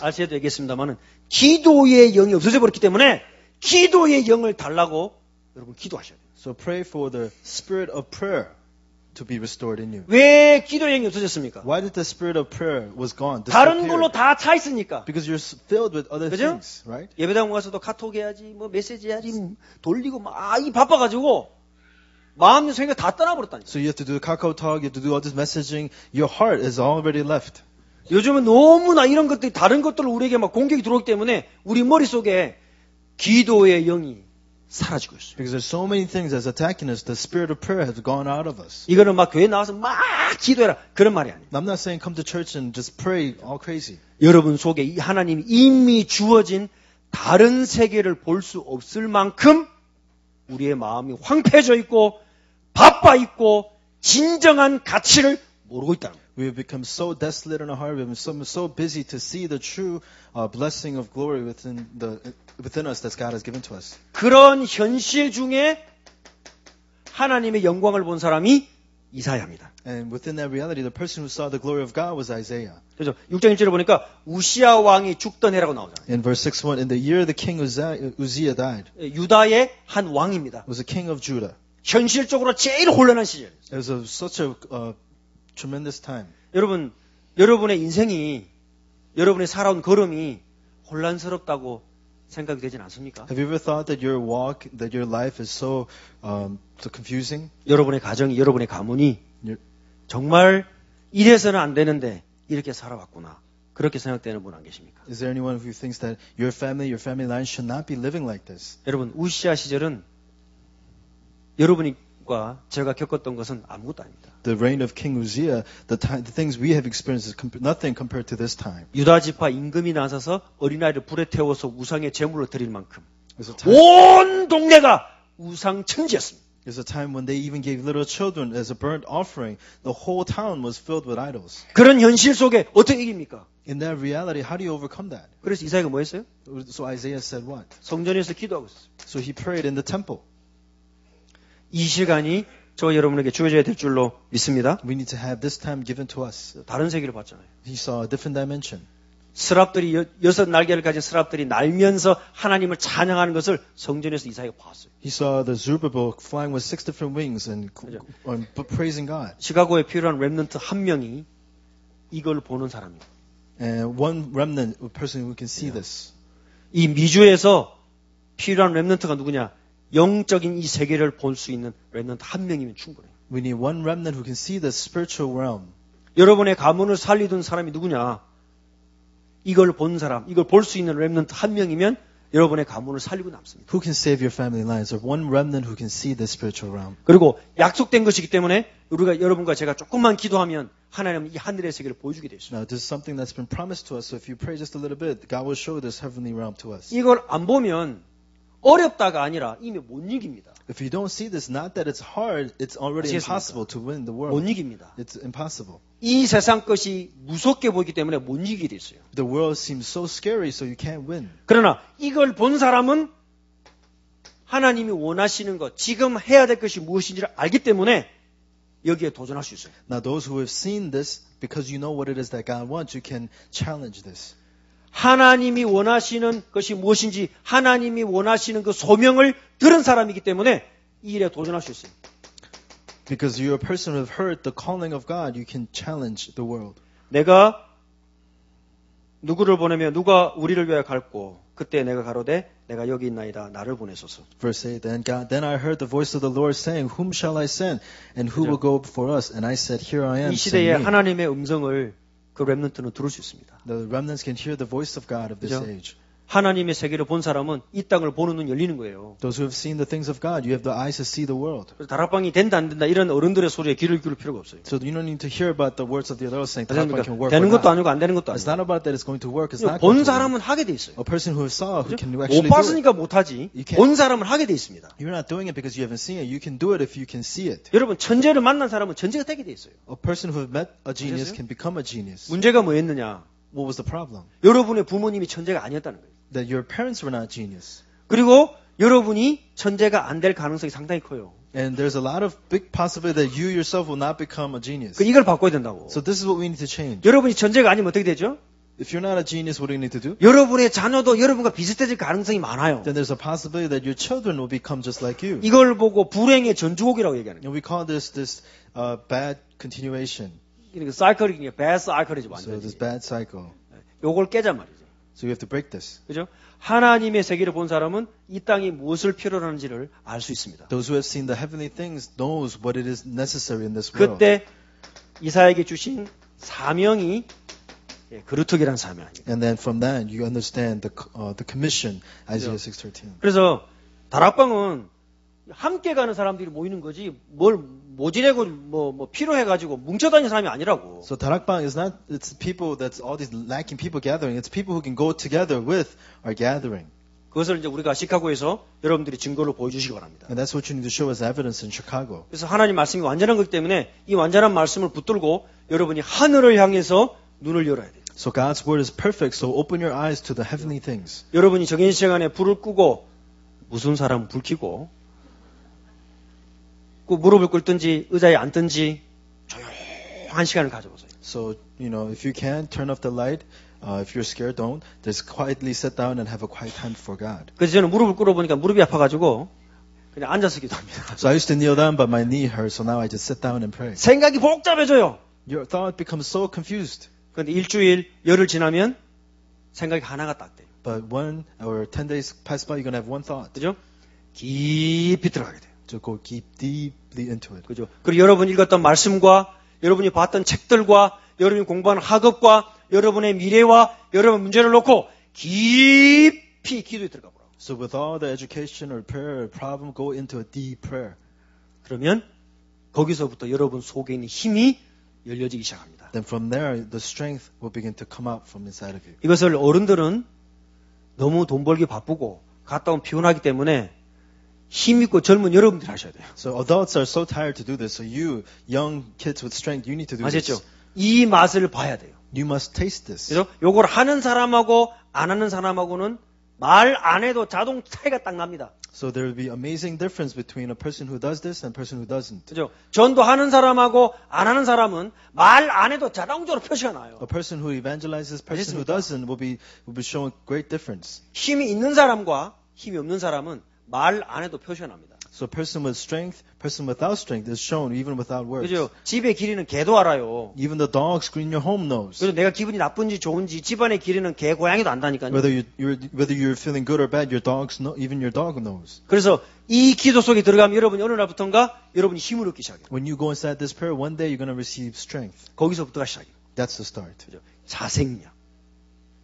아셔야 되겠습니다만은 기도의 영이 없어져 버렸기 때문에 기도의 영을 달라고 여러분 기도하셔야 돼요. So pray for the spirit of prayer to be restored in you. 왜 기도의 영이 없어졌습니까? Why did the spirit of prayer was gone? 다른 걸로 다 차 있으니까. Because you're filled with other 그죠? things, right? 예배당 가서도 카톡 해야지, 뭐 메시지 해야지, 돌리고 막 이 바빠가지고 마음 생각 다 떠나버렸다니까. So you have to do Kakao Talk, you have to do all this messaging. Your heart is already left. 요즘은 너무나 이런 것들이 다른 것들을 우리에게 막 공격이 들어오기 때문에 우리 머릿속에 기도의 영이 사라지고 있어요. Because there's so many things that's attacking us. The spirit of prayer has gone out of us. 이거는 막 교회 나와서 막 기도해라 그런 말이 아니에요. I'm not saying come to church and just pray all crazy. 여러분 속에 이 하나님이 이미 주어진 다른 세계를 볼 수 없을 만큼 우리의 마음이 황폐해져 있고 바빠 있고 진정한 가치를 모르고 있다는 거예요. We have become so desolate in our heart. We have become so busy to see the true blessing of glory within us that God has given to us. 그런 현실 중에 하나님의 영광을 본 사람이 이사야입니다. And within that reality, the person who saw the glory of God was Isaiah. 그래서 6장 1절에 보니까 우시아 왕이 죽던 해라고 나오잖아요. In verse 6:1, in the year the king Uzziah died, 유다의 한 왕입니다. was the king of Judah. 현실적으로 제일 혼란한 시절. It was such a tremendous time. 여러분, 여러분의 인생이 여러분의 살아온 걸음이 혼란스럽다고 생각이 되진 않습니까? Have you ever thought that your walk, that your life is so confusing? 여러분의 가정이, 여러분의 가문이 Your- 정말 이래서는 안 되는데 이렇게 살아왔구나. 그렇게 생각되는 분 안 계십니까? Is there anyone who thinks that your family line should not be living like this? 여러분, 우시아 시절은 여러분과 제가 겪었던 것은 아무것도 아닙니다. The reign of King Uzziah, the things we have experienced is nothing compared to this time. 유다 지파 임금이 나서서 어린아이를 불에 태워서 우상의 제물로 드릴 만큼 It was a time, 온 동네가 우상 천지였습니다. it was a time when they even gave little children as a burnt offering. The whole town was filled with idols. 그런 현실 속에 어떻게 이깁니까? In that reality, how do you overcome that? 그래서 이사야가 뭐 했어요? So Isaiah said what? 성전에서 기도하고 있어요. So he prayed in the temple. 이 시간이 저와 여러분에게 주어져야 될 줄로 믿습니다. We need to have this time given to us. 다른 세계를 봤잖아요. He saw a different dimension. 스랍들이 여섯 날개를 가진 스랍들이 날면서 하나님을 찬양하는 것을 성전에서 이사야가 봤어요. He saw the Zerubbabel flying with 6 different wings and praising God. 시카고에 필요한 렘넌트 한 명이 이걸 보는 사람입니다. And one remnant, a person who can see this. 이 미주에서 필요한 렘넌트가 누구냐? 영적인 이 세계를 볼 수 있는 렘넌트 한 명이면 충분해요. We need one remnant who can see the spiritual realm. 여러분의 가문을 살리던 사람이 누구냐? 이걸 본 사람, 이걸 볼 수 있는 렘넌트 한 명이면 여러분의 가문을 살리고 남습니다. Who can save your family lines? Or one remnant who can see the spiritual realm. 그리고 약속된 것이기 때문에 우리가 여러분과 제가 조금만 기도하면 하나님은 이 하늘의 세계를 보여주게 되어 있습니다. Now, this is something that's been promised to us. So if you pray just a little bit, God will show this heavenly realm to us. 이걸 안 보면 어렵다가 아니라 이미 못 이깁니다. If you don't see this, not that it's hard, it's already impossible to win the 못 world. 이깁니다. It's impossible. 이 세상 것이 무섭게 보이기 때문에 못 이기게 돼 있어요. The world seems so scary, so you can't win. 그러나 이걸 본 사람은 하나님이 원하시는 것, 지금 해야 될 것이 무엇인지를 알기 때문에 여기에 도전할 수 있어요. Now, those who have seen this, because you know what it is that God wants, you can challenge this. 하나님이 원하시는 것이 무엇인지 하나님이 원하시는 그 소명을 들은 사람이기 때문에 이 일에 도전할 수 있어요. Because you're a person who have heard the calling of God, you can challenge the world. 내가 누구를 보내며 누가 우리를 위하여 갈고 그때 내가 가로되 내가 여기 있나이다 나를 보내소서. Verse 8, then I heard the voice of the Lord saying, Whom shall I send? And who will go before us? And I said, Here I am, 이 send 시대에 me. 하나님의 음성을 그 렘넌트는 들을 수 있습니다. The remnants can hear the voice of God of this 그죠? age. 하나님의 세계를 본 사람은 이 땅을 보는 눈 열리는 거예요. Those who have seen the things of God, you have the eyes to see the world. 그래서 다락방이 된다 안 된다 이런 어른들의 소리에 귀를 기울일 필요가 없어요. So you don't need to hear about the words of the others saying that can work 되는 or 것도 not. 아니고 안 되는 것도 It's 아니고. not about that it's going to work. It's not 본 going to work. 사람은 하게 돼 있어요. A person who saw, who can 못 actually do it. 봤으니까 못하지. You can't- 본 사람은 하게 돼 있습니다. You're not doing it because you haven't seen it. You can do it if you can see it. 여러분 천재를 만난 사람은 천재가 되게 돼 있어요. A person who has met a genius 그러세요? can become a genius. 문제가 뭐였느냐? What was the problem? 여러분의 부모님이 천재가 아니었다는 거예요. That your parents were not genius. 그리고 여러분이 천재가 안 될 가능성이 상당히 커요. And there's a lot of big possibility that you yourself will not become a genius. 이걸 바꿔야 된다고. So this is what we need to change. 여러분이 천재가 아니면 어떻게 되죠? If you're not a genius, what do you need to do? 여러분의 자녀도 여러분과 비슷해질 가능성이 많아요. Then there's a possibility that your children will become just like you. 이걸 보고 불행의 전주곡이라고 얘기하는 거예요. And we call this bad continuation. 그러니까 사이클이 bad cycle이지 So this 완전히. bad cycle. 요걸 깨자 말이죠. So you have to break this. 그죠? 하나님의 세계를 본 사람은 이 땅이 무엇을 필요로 하는지를 알 수 있습니다. Those who have seen the heavenly things knows what it is necessary in this world. 그때 이사야에게 주신 사명이 그루터기라는 사명입니다. And then from that you understand the commission, Isaiah 6:13. 그래서 다락방은 함께 가는 사람들이 모이는 거지 뭘 모지래고 뭐 필요해가지고 뭉쳐다니는 사람이 아니라고. So Tarakbang is not, it's people that's all these lacking people gathering. It's people who can go together with our gathering. 그것을 이제 우리가 시카고에서 여러분들이 증거로 보여주시기 바랍니다. And that's what you need to show as evidence in Chicago. 그래서 하나님 말씀이 완전한 거기 때문에 이 완전한 말씀을 붙들고 여러분이 하늘을 향해서 눈을 열어야 돼요. So God's word is perfect, so open your eyes to the heavenly things. 여러분이 정해진 시간에 불을 끄고 무슨 사람은 불 켜고 그 무릎을 꿇든지 의자에 앉든지 조용한 시간을 가져보세요. So, if you can, turn off the light. If you're scared, don't. Just quietly sit down and have a quiet time for God. 그래서 저는 무릎을 꿇어보니까 무릎이 아파가지고 그냥 앉아서 기도합니다. So I used to kneel down, but my knee hurts, so now I just sit down and pray. 생각이 복잡해져요. Your thought becomes so confused. 그런데 일주일, 열흘 지나면 생각이 하나가 딱 돼요. But 1 or 10 days pass by, you're going to have one thought. 그죠? 깊이 들어가게 돼요. To go deeply into it. 그죠? 그리고 여러분이 읽었던 말씀과 여러분이 봤던 책들과 여러분이 공부한 학업과 여러분의 미래와 여러분 문제를 놓고 깊이 기도에 들어가 보라고. So with all the education or prayer or problem, go into a deep prayer. 그러면 거기서부터 여러분 속에 있는 힘이 열려지기 시작합니다. Then from there, the strength will begin to come out from inside of you. 이것을 어른들은 너무 돈 벌기 바쁘고 갔다 오면 피곤하기 때문에 힘있고 젊은 여러분들이 하셔야 돼요. So adults are so tired to do this. So you, young kids with strength, you need to do 아셨죠? this. 이 맛을 봐야 돼요. You must taste this. 그래서 요걸 하는 사람하고 안 하는 사람하고는 말 안 해도 자동 차이가 딱 납니다. So there will be amazing difference between a person who does this and a person who doesn't. 그죠? 전도하는 사람하고 안 하는 사람은 말 안 해도 자동적으로 표시가 나요. A person who evangelizes, a person who 아셨습니까? doesn't will be showing great difference. 힘이 있는 사람과 힘이 없는 사람은 말 안 해도 표시가 납니다. So a person with strength, person without strength is shown even without words. 그죠? 집에 기르는 개도 알아요. Even the dog in your home knows. 그래서 내가 기분이 나쁜지 좋은지 집안에 기르는 개, 고양이도 안다니까요. Whether you're feeling good or bad, your dogs know. Even your dog knows. 그래서 이 기도 속에 들어가면 여러분이 어느 날부터인가 여러분이 힘을 얻기 시작해요. When you go inside this prayer, one day you're going to receive strength. 거기서부터가 시작이에요. That's the start. 그죠? 자생력.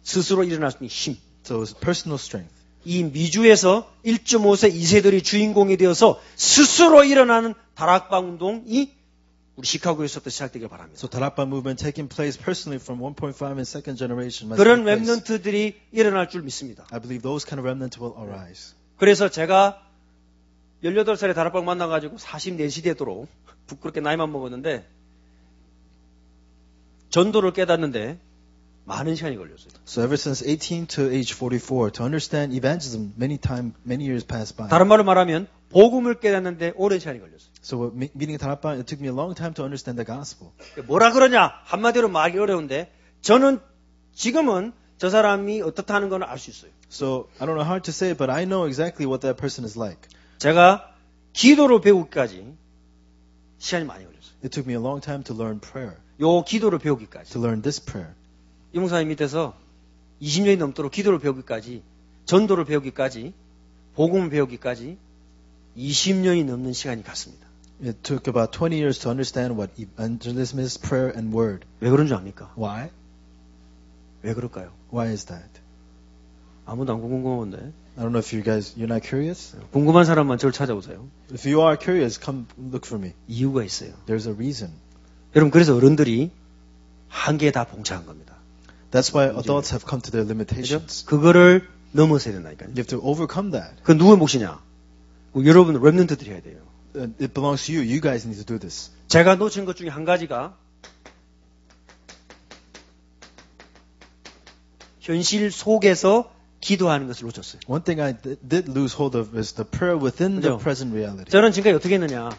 스스로 일어날 수 있는 힘. So it's personal strength. 이 미주에서 1.5세 2세들이 주인공이 되어서 스스로 일어나는 다락방 운동이 우리 시카고에서부터 시작되길 바랍니다. So Tarapa movement taking place personally from 1.5 and second generation. must 그런 take place. 렘넌트들이 일어날 줄 믿습니다. I believe those kind of remnants will arise. 그래서 제가 18살에 다락방 만나가지고 44시 되도록 부끄럽게 나이만 먹었는데 전도를 깨닫는데 많은 시간이 걸렸어요. So ever since 18 to age 44, to understand evangelism, many years passed by. 다른 말로 말하면 복음을 깨닫는데 오랜 시간이 걸렸어요. So meeting Tarapa, it took me a long time to understand the gospel. 뭐라 그러냐 한마디로 말하기 어려운데 저는 지금은 저 사람이 어떻다는 건 알 수 있어요. So I don't know how to say it, but I know exactly what that person is like. 제가 기도를 배우기까지 시간이 많이 걸렸어요. It took me a long time to learn prayer, 요 기도를 배우기까지. to learn this prayer. 이 목사님 밑에서 20년이 넘도록 기도를 배우기까지 전도를 배우기까지, 복음을 배우기까지 20년이 넘는 시간이 갔습니다. It took about 20 years to understand what evangelism is, prayer and word. 왜 그런 줄 압니까? Why? 왜 그럴까요? Why is that? 아무도 안 궁금한데. I don't know if you're not curious. 궁금한 사람만 저를 찾아오세요. If you are curious, come look for me. 이유가 있어요. There's a reason. 여러분, 그래서 어른들이 한계에 다 봉착한 겁니다. That's why adults have come to their limitations. 그거를 넘어서야 된다니까요. You have to overcome that. 그 누구의 몫이냐? 여러분 랩런트들이 해야 돼요. It belongs to you. You guys need to do this. 제가 놓친 것 중에 한 가지가 현실 속에서 기도하는 것을 놓쳤어요. One thing I did lose hold of is the prayer within the 그죠? present reality. 저는 지금까지 어떻게 했느냐?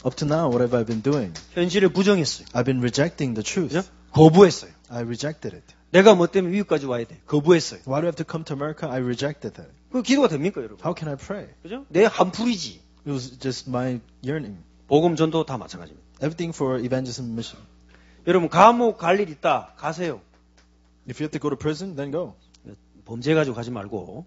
Up to now, what have I been doing? 현실을 부정했어요. I've been rejecting the truth. 그죠? 거부했어요. I rejected it. 내가 뭐 때문에 미국까지 와야 돼? 거부했어요. Why do I have to come to America? I rejected that. 그 기도가 됩니까, 여러분? How can I pray? 그죠? 내 한풀이지. It was just my yearning. 복음 전도 다 마찬가지입니다. Everything for evangelism mission. 여러분 감옥 갈 일 있다. 가세요. If you have to go to prison, then go. 범죄 가지고 가지 말고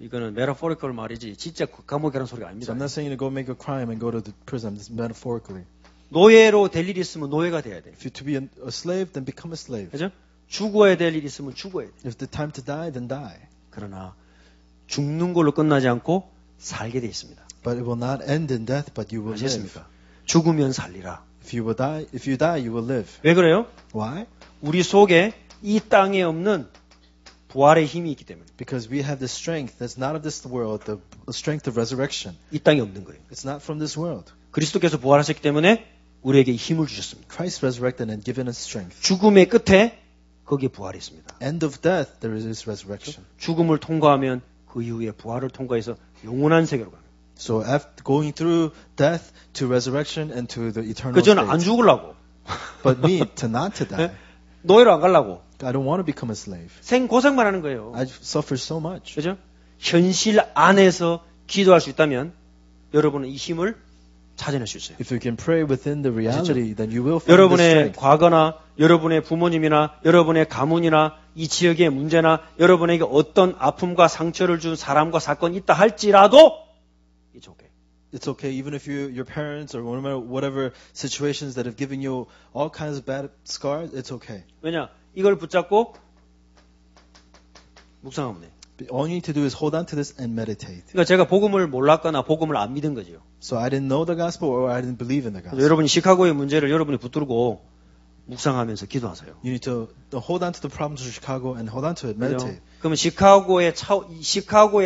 이거는 metaphorical 말이지 진짜 감옥이라는 소리가 So 아닙니다. I'm not saying to go make a crime and go to the prison. This is metaphorically. 노예로 될 일이 있으면 노예가 돼야 돼. If you're to be a slave, then become a slave. 그죠? 죽어야 될 일이 있으면 죽어야 돼. If the time to die, then die. 그러나 죽는 걸로 끝나지 않고 살게 돼 있습니다. But it will not end in death, but you will live. 아셨습니까? 죽으면 살리라. If you die, you will live. 왜 그래요? Why? 우리 속에 이 땅에 없는 부활의 힘이 있기 때문에. Because we have the strength that's not of this world, the strength of resurrection. 이 땅에 없는 거예요. It's not from this world. 그리스도께서 부활하셨기 때문에 우리에게 힘을 주셨습니다. Christ resurrected and given us strength. 죽음의 끝에 거기에 부활이 있습니다. End of death, there is resurrection. 죽음을 통과하면 그 이후에 부활을 통과해서 영원한 세계로 갑니다. So after going through death to resurrection and to the eternal 그 저는 안 state. 죽으려고. But me, to not to die. 노예로 안 가려고. I don't want to become a slave. 생고생만 하는 거예요. I suffer so much. 그죠? 현실 안에서 기도할 수 있다면 여러분은 이 힘을 찾아낼 수 있어요. If you can pray within the reality, then you will find the 여러분의 strength. 과거나 여러분의 부모님이나 여러분의 가문이나 이 지역의 문제나 여러분에게 어떤 아픔과 상처를 준 사람과 사건이 있다 할지라도 it's okay. It's okay, even if your parents or no matter whatever situations that have given you all kinds of bad scars, it's okay. 왜냐? 이걸 붙잡고 묵상하면 돼요. All you need to do is hold on to this and meditate. 그러니까 제가 복음을 몰랐거나 복음을 안 믿은 거죠. So I didn't know the gospel or I didn't believe in the 그래서 gospel. 여러분이 시카고의 문제를 여러분이 붙들고 묵상하면서 기도하세요. You need to hold on to the problems of Chicago and hold on to it, meditate. 그러면 시카고의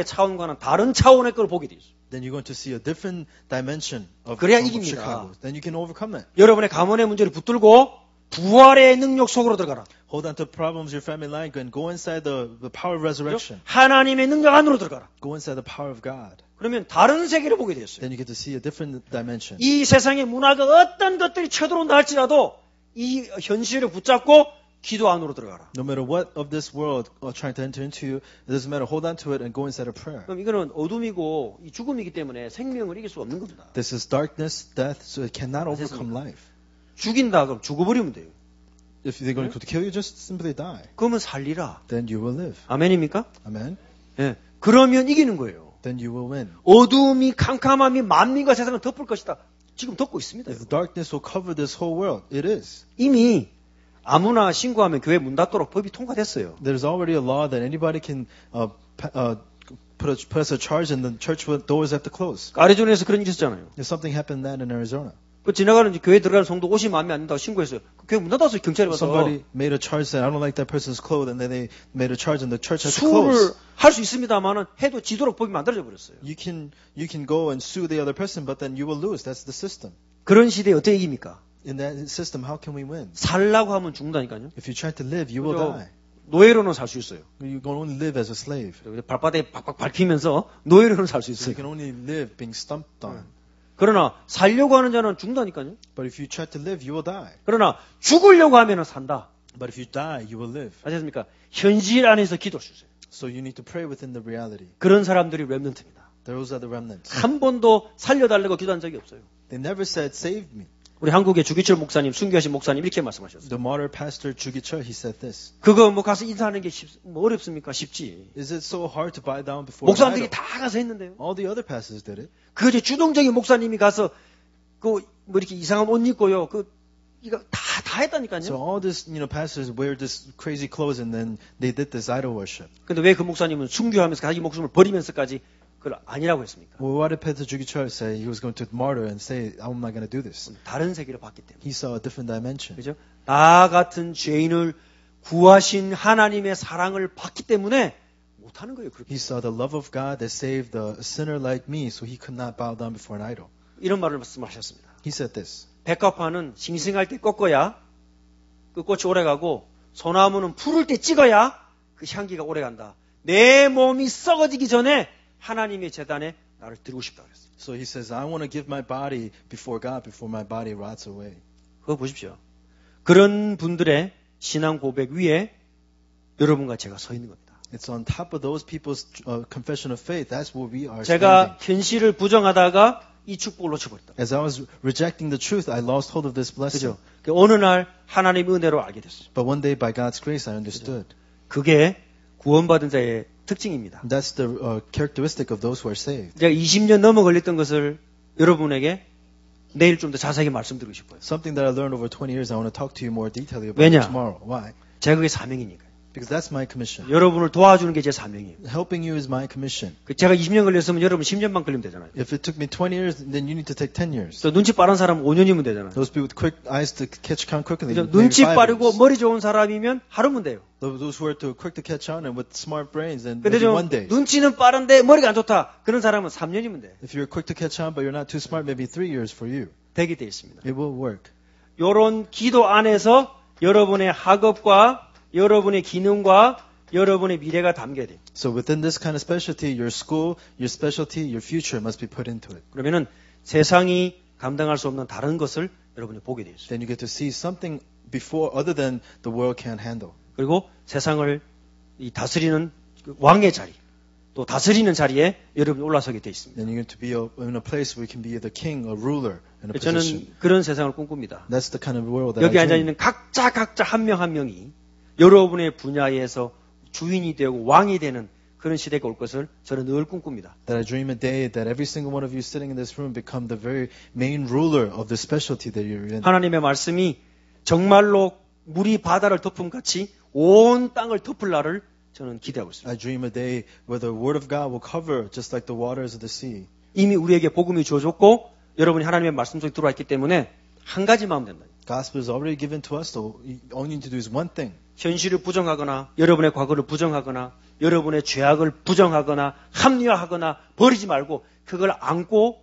차원과는 다른 차원의 걸 보게 돼 있어요. Then you're going to see a different dimension of 그래야 of 이깁니다. Chicago. Then you can overcome it. 여러분의 가문의 문제를 붙들고 부활의 능력 속으로 들어가라. Hold on to problems, your family line, and go inside the power of resurrection. 하나님의 능력 안으로 들어가라. Go inside the power of God. 그러면 다른 세계를 보게 되었어요. Then you get to see a different dimension. 이 세상의 문화가 어떤 것들이 쳐들어온다 할지라도 이 현실을 붙잡고 기도 안으로 들어가라. No matter what of this world are trying to enter into you, it doesn't matter. Hold on to it and go inside of prayer. 그럼 이거는 어둠이고 이 죽음이기 때문에 생명을 이길 수 없는 겁니다. This is darkness, death, so it cannot overcome life. 죽인다 그럼 죽어버리면 돼요. If they're going to kill you, just simply die. 그러면 살리라. Then you will live. 아멘입니까? Amen. 예. 그러면 이기는 거예요. Then you will win. 어둠이 캄캄함이 만민과 세상을 덮을 것이다. 지금 덮고 있습니다. If darkness will cover this whole world, it is. 이미 아무나 신고하면 교회 문 닫도록 법이 통과됐어요. There's already a law that anybody can press a charge and the church doors have to close. 아리조나에서 그런 일이 있었잖아요. If something happened that in Arizona. 그 지나가는 교회 들어가는 성도 옷이 마음에 안 든다고 신고했어요. 교회 문 닫아서 경찰이 와서 Somebody made a charge saying, I don't like that person's clothes, and then they made a charge and the church had to close. 수를 할 수 있습니다만은 해도 지도록 법이 만들어져 버렸어요. You can go and sue the other person, but then you will lose. That's the system. 그런 시대에 어떻게 이깁니까? In that system, how can we win? 살라고 하면 죽는다니까요. If you try to live, you will die. 노예로는 살 수 있어요. You can only live as a slave. 발바닥에 박박 밟히면서 노예로는 살 수 So 있어요. you can only live being stomped on. 그러나 살려고 하는 자는 죽는다니까요. But if you try to live, you will die. 그러나 죽으려고 하면 산다. But if you die, you will live. 아셨습니까? 현실 안에서 기도할 수 있어요. So you need to pray within the reality. 그런 사람들이 렘넌트입니다. Those are the remnants. 한 번도 살려달라고 기도한 적이 없어요. They never said, save me. 우리 한국의 주기철 목사님, 순교하신 목사님 이렇게 말씀하셨어요. The martyr pastor Ju Gi-chul, he said this. 그거 뭐 가서 인사하는 게 뭐 어렵습니까? 쉽지. Is it so hard to bow down before an 목사님들이 idol? 다 가서 했는데요. All the other pastors did it. 그 이제 주동적인 목사님이 가서 그 뭐 이렇게 이상한 옷 입고요. 이거 다 했다니까요. So all this, pastors wear this crazy clothes and then they did this idol worship. 근데 왜 그 목사님은 순교하면서 자기 목숨을 버리면서까지 그걸 아니라고 했습니까? Well, why did Pastor Ju Gi-chul say he was going to martyr and say, I'm not going to do this? 다른 세계를 봤기 때문에. He saw a different dimension. 그죠? 나 같은 죄인을 구하신 하나님의 사랑을 봤기 때문에 못하는 거예요. 그렇게. He saw the love of God that saved a sinner like me, so he could not bow down before an idol. 이런 말을 말씀하셨습니다. He said this. 백합화는 싱싱할 때 꺾어야 그 꽃이 오래가고 소나무는 푸를 때 찍어야 그 향기가 오래간다. 내 몸이 썩어지기 전에 하나님의 제단에 나를 드리고 싶다 그랬어요. So he says, I want to give my body before God before my body rots away. 그거 보십시오. 그런 분들의 신앙 고백 위에 여러분과 제가 서 있는 겁니다. It's on top of those people's confession of faith. That's where we are 제가 standing. 현실을 부정하다가 이 축복을 놓쳐버렸다. As I was rejecting the truth, I lost hold of this blessing. 그죠? 어느 날 하나님의 은혜로 알게 됐어요. But one day, by God's grace, I understood. 그게 구원받은 자의 특징입니다. That's the characteristic of those who are saved. 제가 20년 넘어 걸렸던 것을 여러분에게 내일 좀 더 자세하게 말씀드리고 싶어요. Something that I learned over 20 years, I want to talk to you more detailedly about 왜냐? tomorrow. Why? 제가 그게 사명이니까요. Because that's my commission. 여러분을 도와주는 게 제 사명이에요. Helping you is my commission. 제가 20년 걸렸으면 여러분 10년만 걸리면 되잖아요. If it took me 20 years, then you need to take 10 years. 또 눈치 빠른 사람은 5년이면 되잖아요. Those people with quick eyes to catch on quickly. 그죠? maybe 눈치 5 빠르고 years. 머리 좋은 사람이면 하루면 돼요. Those who are too quick to catch on and with smart brains, then 근데 maybe 좀 one day. 눈치는 빠른데 머리가 안 좋다. 그런 사람은 3년이면 돼. If you're quick to catch on but you're not too smart, maybe 3 years for you. 되게 돼 있습니다. It will work. 요런 기도 안에서 여러분의 학업과 여러분의 기능과 여러분의 미래가 담겨야 돼요. So within this kind of specialty, your school, your specialty, your future must be put into it. 그러면은 세상이 감당할 수 없는 다른 것을 여러분이 보게 되어 있어요. Then you get to see something before other than the world can't handle. 그리고 세상을 이 다스리는 그 왕의 자리, 또 다스리는 자리에 여러분이 올라서게 되어 있습니다. Then you're going to be in a place where you can be the king, a ruler, in a position. 저는 그런 세상을 꿈꿉니다. That's the kind of world that 여기 I 앉아 dream. 있는 각자 한 명 한 명이 여러분의 분야에서 주인이 되고 왕이 되는 그런 시대가 올 것을 저는 늘 꿈꿉니다. That I dream a day that every single one of you sitting in this room become the very main ruler of the specialty that you're in. 하나님의 말씀이 정말로 물이 바다를 덮음 같이 온 땅을 덮을 날을 저는 기대하고 있습니다. I dream a day where the word of God will cover just like the waters of the sea. 이미 우리에게 복음이 주어졌고 여러분이 하나님의 말씀 속에 들어와 있기 때문에 한 가지만 하면 된다. Gospel is already given to us, so all you need to do is one thing. 현실을 부정하거나 여러분의 과거를 부정하거나 여러분의 죄악을 부정하거나 합리화하거나 버리지 말고 그걸 안고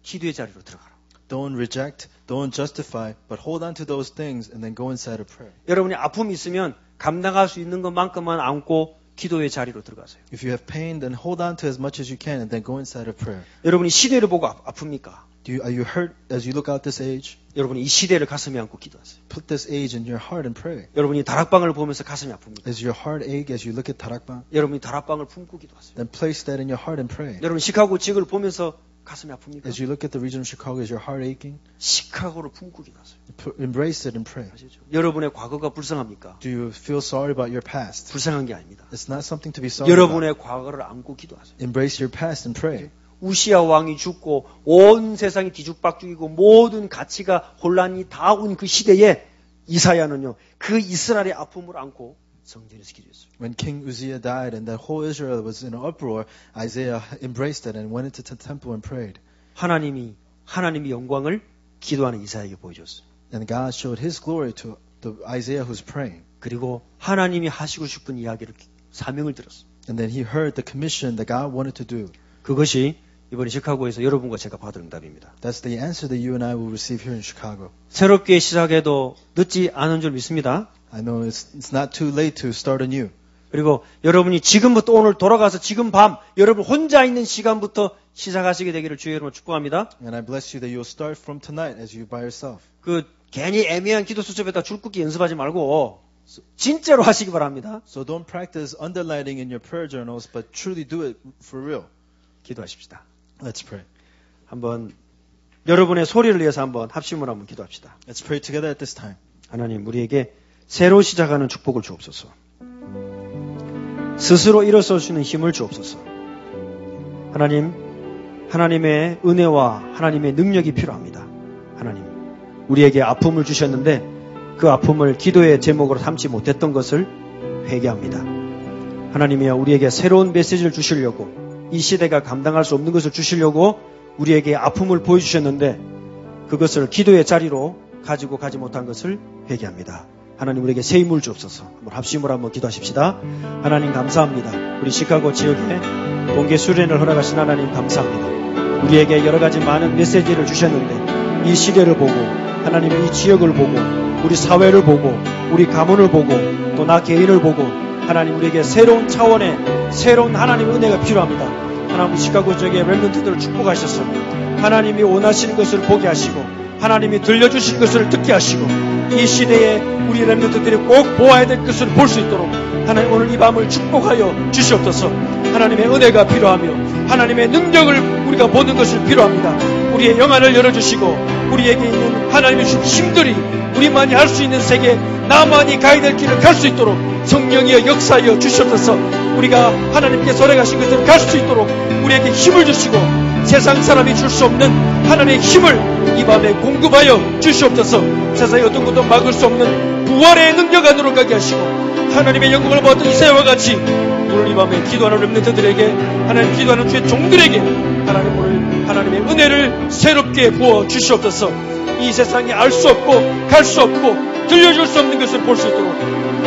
기도의 자리로 들어가라. Don't reject, don't justify, but hold on to those things and then go inside of prayer. 여러분이 아픔이 있으면 감당할 수 있는 것만큼만 안고 기도의 자리로 들어가세요. If you have pain, then hold on to as much as you can and then go inside of prayer. 여러분이 시대를 보고 아픕니까? Are you hurt as you look out this age? 여러분이 이 시대를 가슴에 안고 기도하세요. Put this age in your heart and pray. 여러분이 다락방을 보면서 가슴이 아픕니까? Is your heart ache as you look at Tarakbang? 여러분이 다락방을 품고 기도하세요. Then place that in your heart and pray. 여러분 시카고 지역을 보면서 가슴이 아픕니까? As you look at the region of Chicago, is your heart aching? 시카고를 품고 기도하세요. Embrace it and pray. 아시죠? 여러분의 과거가 불쌍합니까? Do you feel sorry about your past? 불쌍한 게 아닙니다. It's not something to be sorry about. 여러분의 과거를 안고 기도하세요. Embrace your past and pray. 우시아 왕이 죽고 온 세상이 뒤죽박죽이고 모든 가치가 혼란이 다 온 그 시대에 이사야는요 그 이스라엘의 아픔을 안고 성전에서 기도했어요. When King Uzziah died and that whole Israel was in an uproar, Isaiah embraced it and went into the temple and prayed. 하나님의 영광을 기도하는 이사야에게 보여줬어요. And God showed His glory to the Isaiah who's praying. 그리고 하나님이 하시고 싶은 이야기를 사명을 들었어요. And then he heard the commission that God wanted to do. 그것이 이번에 시카고에서 여러분과 제가 받은 응답입니다. That's the answer that you and I will receive here in Chicago. 새롭게 시작해도 늦지 않은 줄 믿습니다. I know it's not too late to start anew. 그리고 여러분이 지금부터 오늘 돌아가서 지금 밤 여러분 혼자 있는 시간부터 시작하시게 되기를 주의 이름으로 축복합니다. And I bless you that you'll start from tonight as you by yourself. 그 괜히 애매한 기도 수첩에다 줄 긋기 연습하지 말고 진짜로 하시기 바랍니다. So don't practice underlining in your prayer journals, but truly do it for real. 기도하십시다. Let's pray. 한번 여러분의 소리를 위해서 한번 합심을 한번 기도합시다. Let's pray together at this time. 하나님, 우리에게 새로 시작하는 축복을 주옵소서. 스스로 일어설 수 있는 힘을 주옵소서. 하나님, 하나님의 은혜와 하나님의 능력이 필요합니다. 하나님, 우리에게 아픔을 주셨는데 그 아픔을 기도의 제목으로 삼지 못했던 것을 회개합니다. 하나님이여, 우리에게 새로운 메시지를 주시려고, 이 시대가 감당할 수 없는 것을 주시려고 우리에게 아픔을 보여주셨는데 그것을 기도의 자리로 가지고 가지 못한 것을 회개합니다. 하나님, 우리에게 새 힘을 주옵소서. 한번 합심으로 한번 기도하십시다. 하나님 감사합니다. 우리 시카고 지역에 동계 수련을 허락하신 하나님 감사합니다. 우리에게 여러 가지 많은 메시지를 주셨는데 이 시대를 보고, 하나님의 이 지역을 보고, 우리 사회를 보고, 우리 가문을 보고, 또 나 개인을 보고, 하나님, 우리에게 새로운 차원의 새로운 하나님의 은혜가 필요합니다. 하나님, 시카고 지역의 렘넌트들을 축복하셔서 하나님이 원하시는 것을 보게 하시고, 하나님이 들려주신 것을 듣게 하시고, 이 시대에 우리 렘넌트들이 꼭 보아야 될 것을 볼 수 있도록 하나님, 오늘 이 밤을 축복하여 주시옵소서. 하나님의 은혜가 필요하며 하나님의 능력을 우리가 보는 것을 필요합니다. 우리의 영안을 열어주시고 우리에게 있는 하나님의 주신 힘들이 우리만이 할 수 있는 세계, 나만이 가야 될 길을 갈 수 있도록 성령이여 역사하여 주시옵소서. 우리가 하나님께서 허락하신 것을 갈 수 있도록 우리에게 힘을 주시고 세상 사람이 줄 수 없는 하나님의 힘을 이 밤에 공급하여 주시옵소서. 세상의 어떤 것도 막을 수 없는 부활의 능력 안으로 가게 하시고 하나님의 영광을 보았던 이사야와 같이 오늘 이 밤에 기도하는 렘넌트들에게, 하나님 기도하는 주의 종들에게 하나님 오늘 하나님의 은혜를 새롭게 부어 주시옵소서. 이 세상에 알 수 없고 갈 수 없고 들려줄 수 없는 것을 볼 수 있도록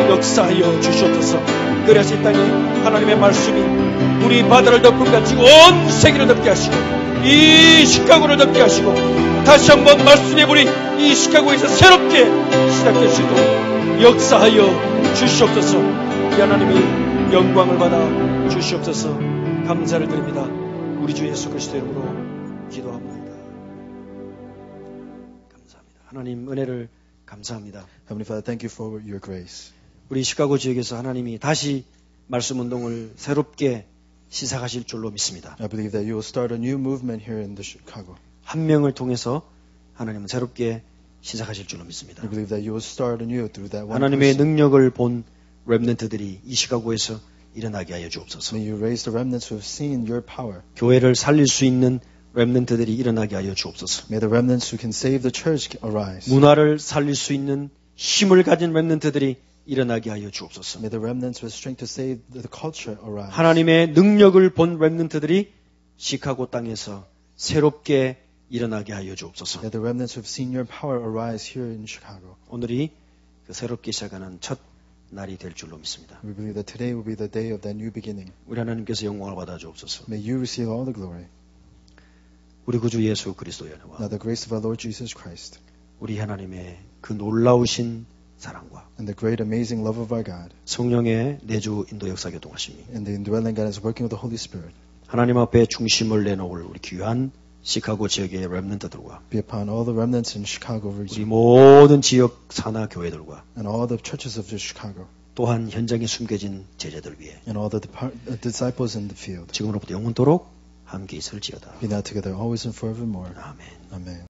역사하여 주시옵소서. 그래서 이 땅에 하나님의 말씀이 우리 바다를 덮은 같이 온 세계를 덮게 하시고 이 시카고를 덮게 하시고 다시 한번 말씀의 불이 이 시카고에서 새롭게 시작될 수 있도록 역사하여 주시옵소서. 이 하나님이 영광을 받아 주시옵소서. 감사를 드립니다. 우리 주 예수 그리스도 이름으로 기도합니다. 감사합니다. 하나님 은혜를 감사합니다. Heavenly Father, thank you for your grace. 우리 시카고 지역에서 하나님이 다시 말씀 운동을 새롭게 시작하실 줄로 믿습니다. I believe that you will start a new movement here in the Chicago. 한 명을 통해서 하나님은 새롭게 시작하실 줄로 믿습니다. I believe that you will start anew through that one 하나님의 person. 능력을 본 렘넌트들이 이 시카고에서 일어나게 하여 주옵소서. May you raise the remnants who have seen your power. 교회를 살릴 수 있는 렘넌트들이 일어나게 하여 주옵소서. May the remnants who can save the church arise. 문화를 살릴 수 있는 힘을 가진 렘넌트들이 일어나게 하여 주옵소서. May the remnants with strength to save the culture arise. 하나님의 능력을 본 렘넌트들이 시카고 땅에서 새롭게 일어나게 하여 주옵소서. May the remnants who have seen your power arise here in Chicago. 오늘이 그 새롭게 시작하는 첫 날이 될 줄로 믿습니다. We believe that today will be the day of that new beginning. 우리 하나님께서 영광을 받아 주옵소서. May you receive all the glory. 우리 구주 예수 그리스도의 은혜와 Now the grace of our Lord Jesus Christ 우리 하나님의 그 놀라우신 사랑과 and the great amazing love of our God 성령의 내주 인도 역사 교통하심이 and the indwelling God is working with the Holy Spirit 하나님 앞에 중심을 내놓을 우리 귀한 시카고 지역의 렘넌트들과 be upon all the remnants in Chicago 우리 region 모든 지역 산하 교회들과 and all the churches of Chicago 또한 현장에 숨겨진 제자들 위해 and all the disciples in the field. 지금으로부터 영원토록 함께 있을지어다. Be now together always and forevermore. 아멘. Amen.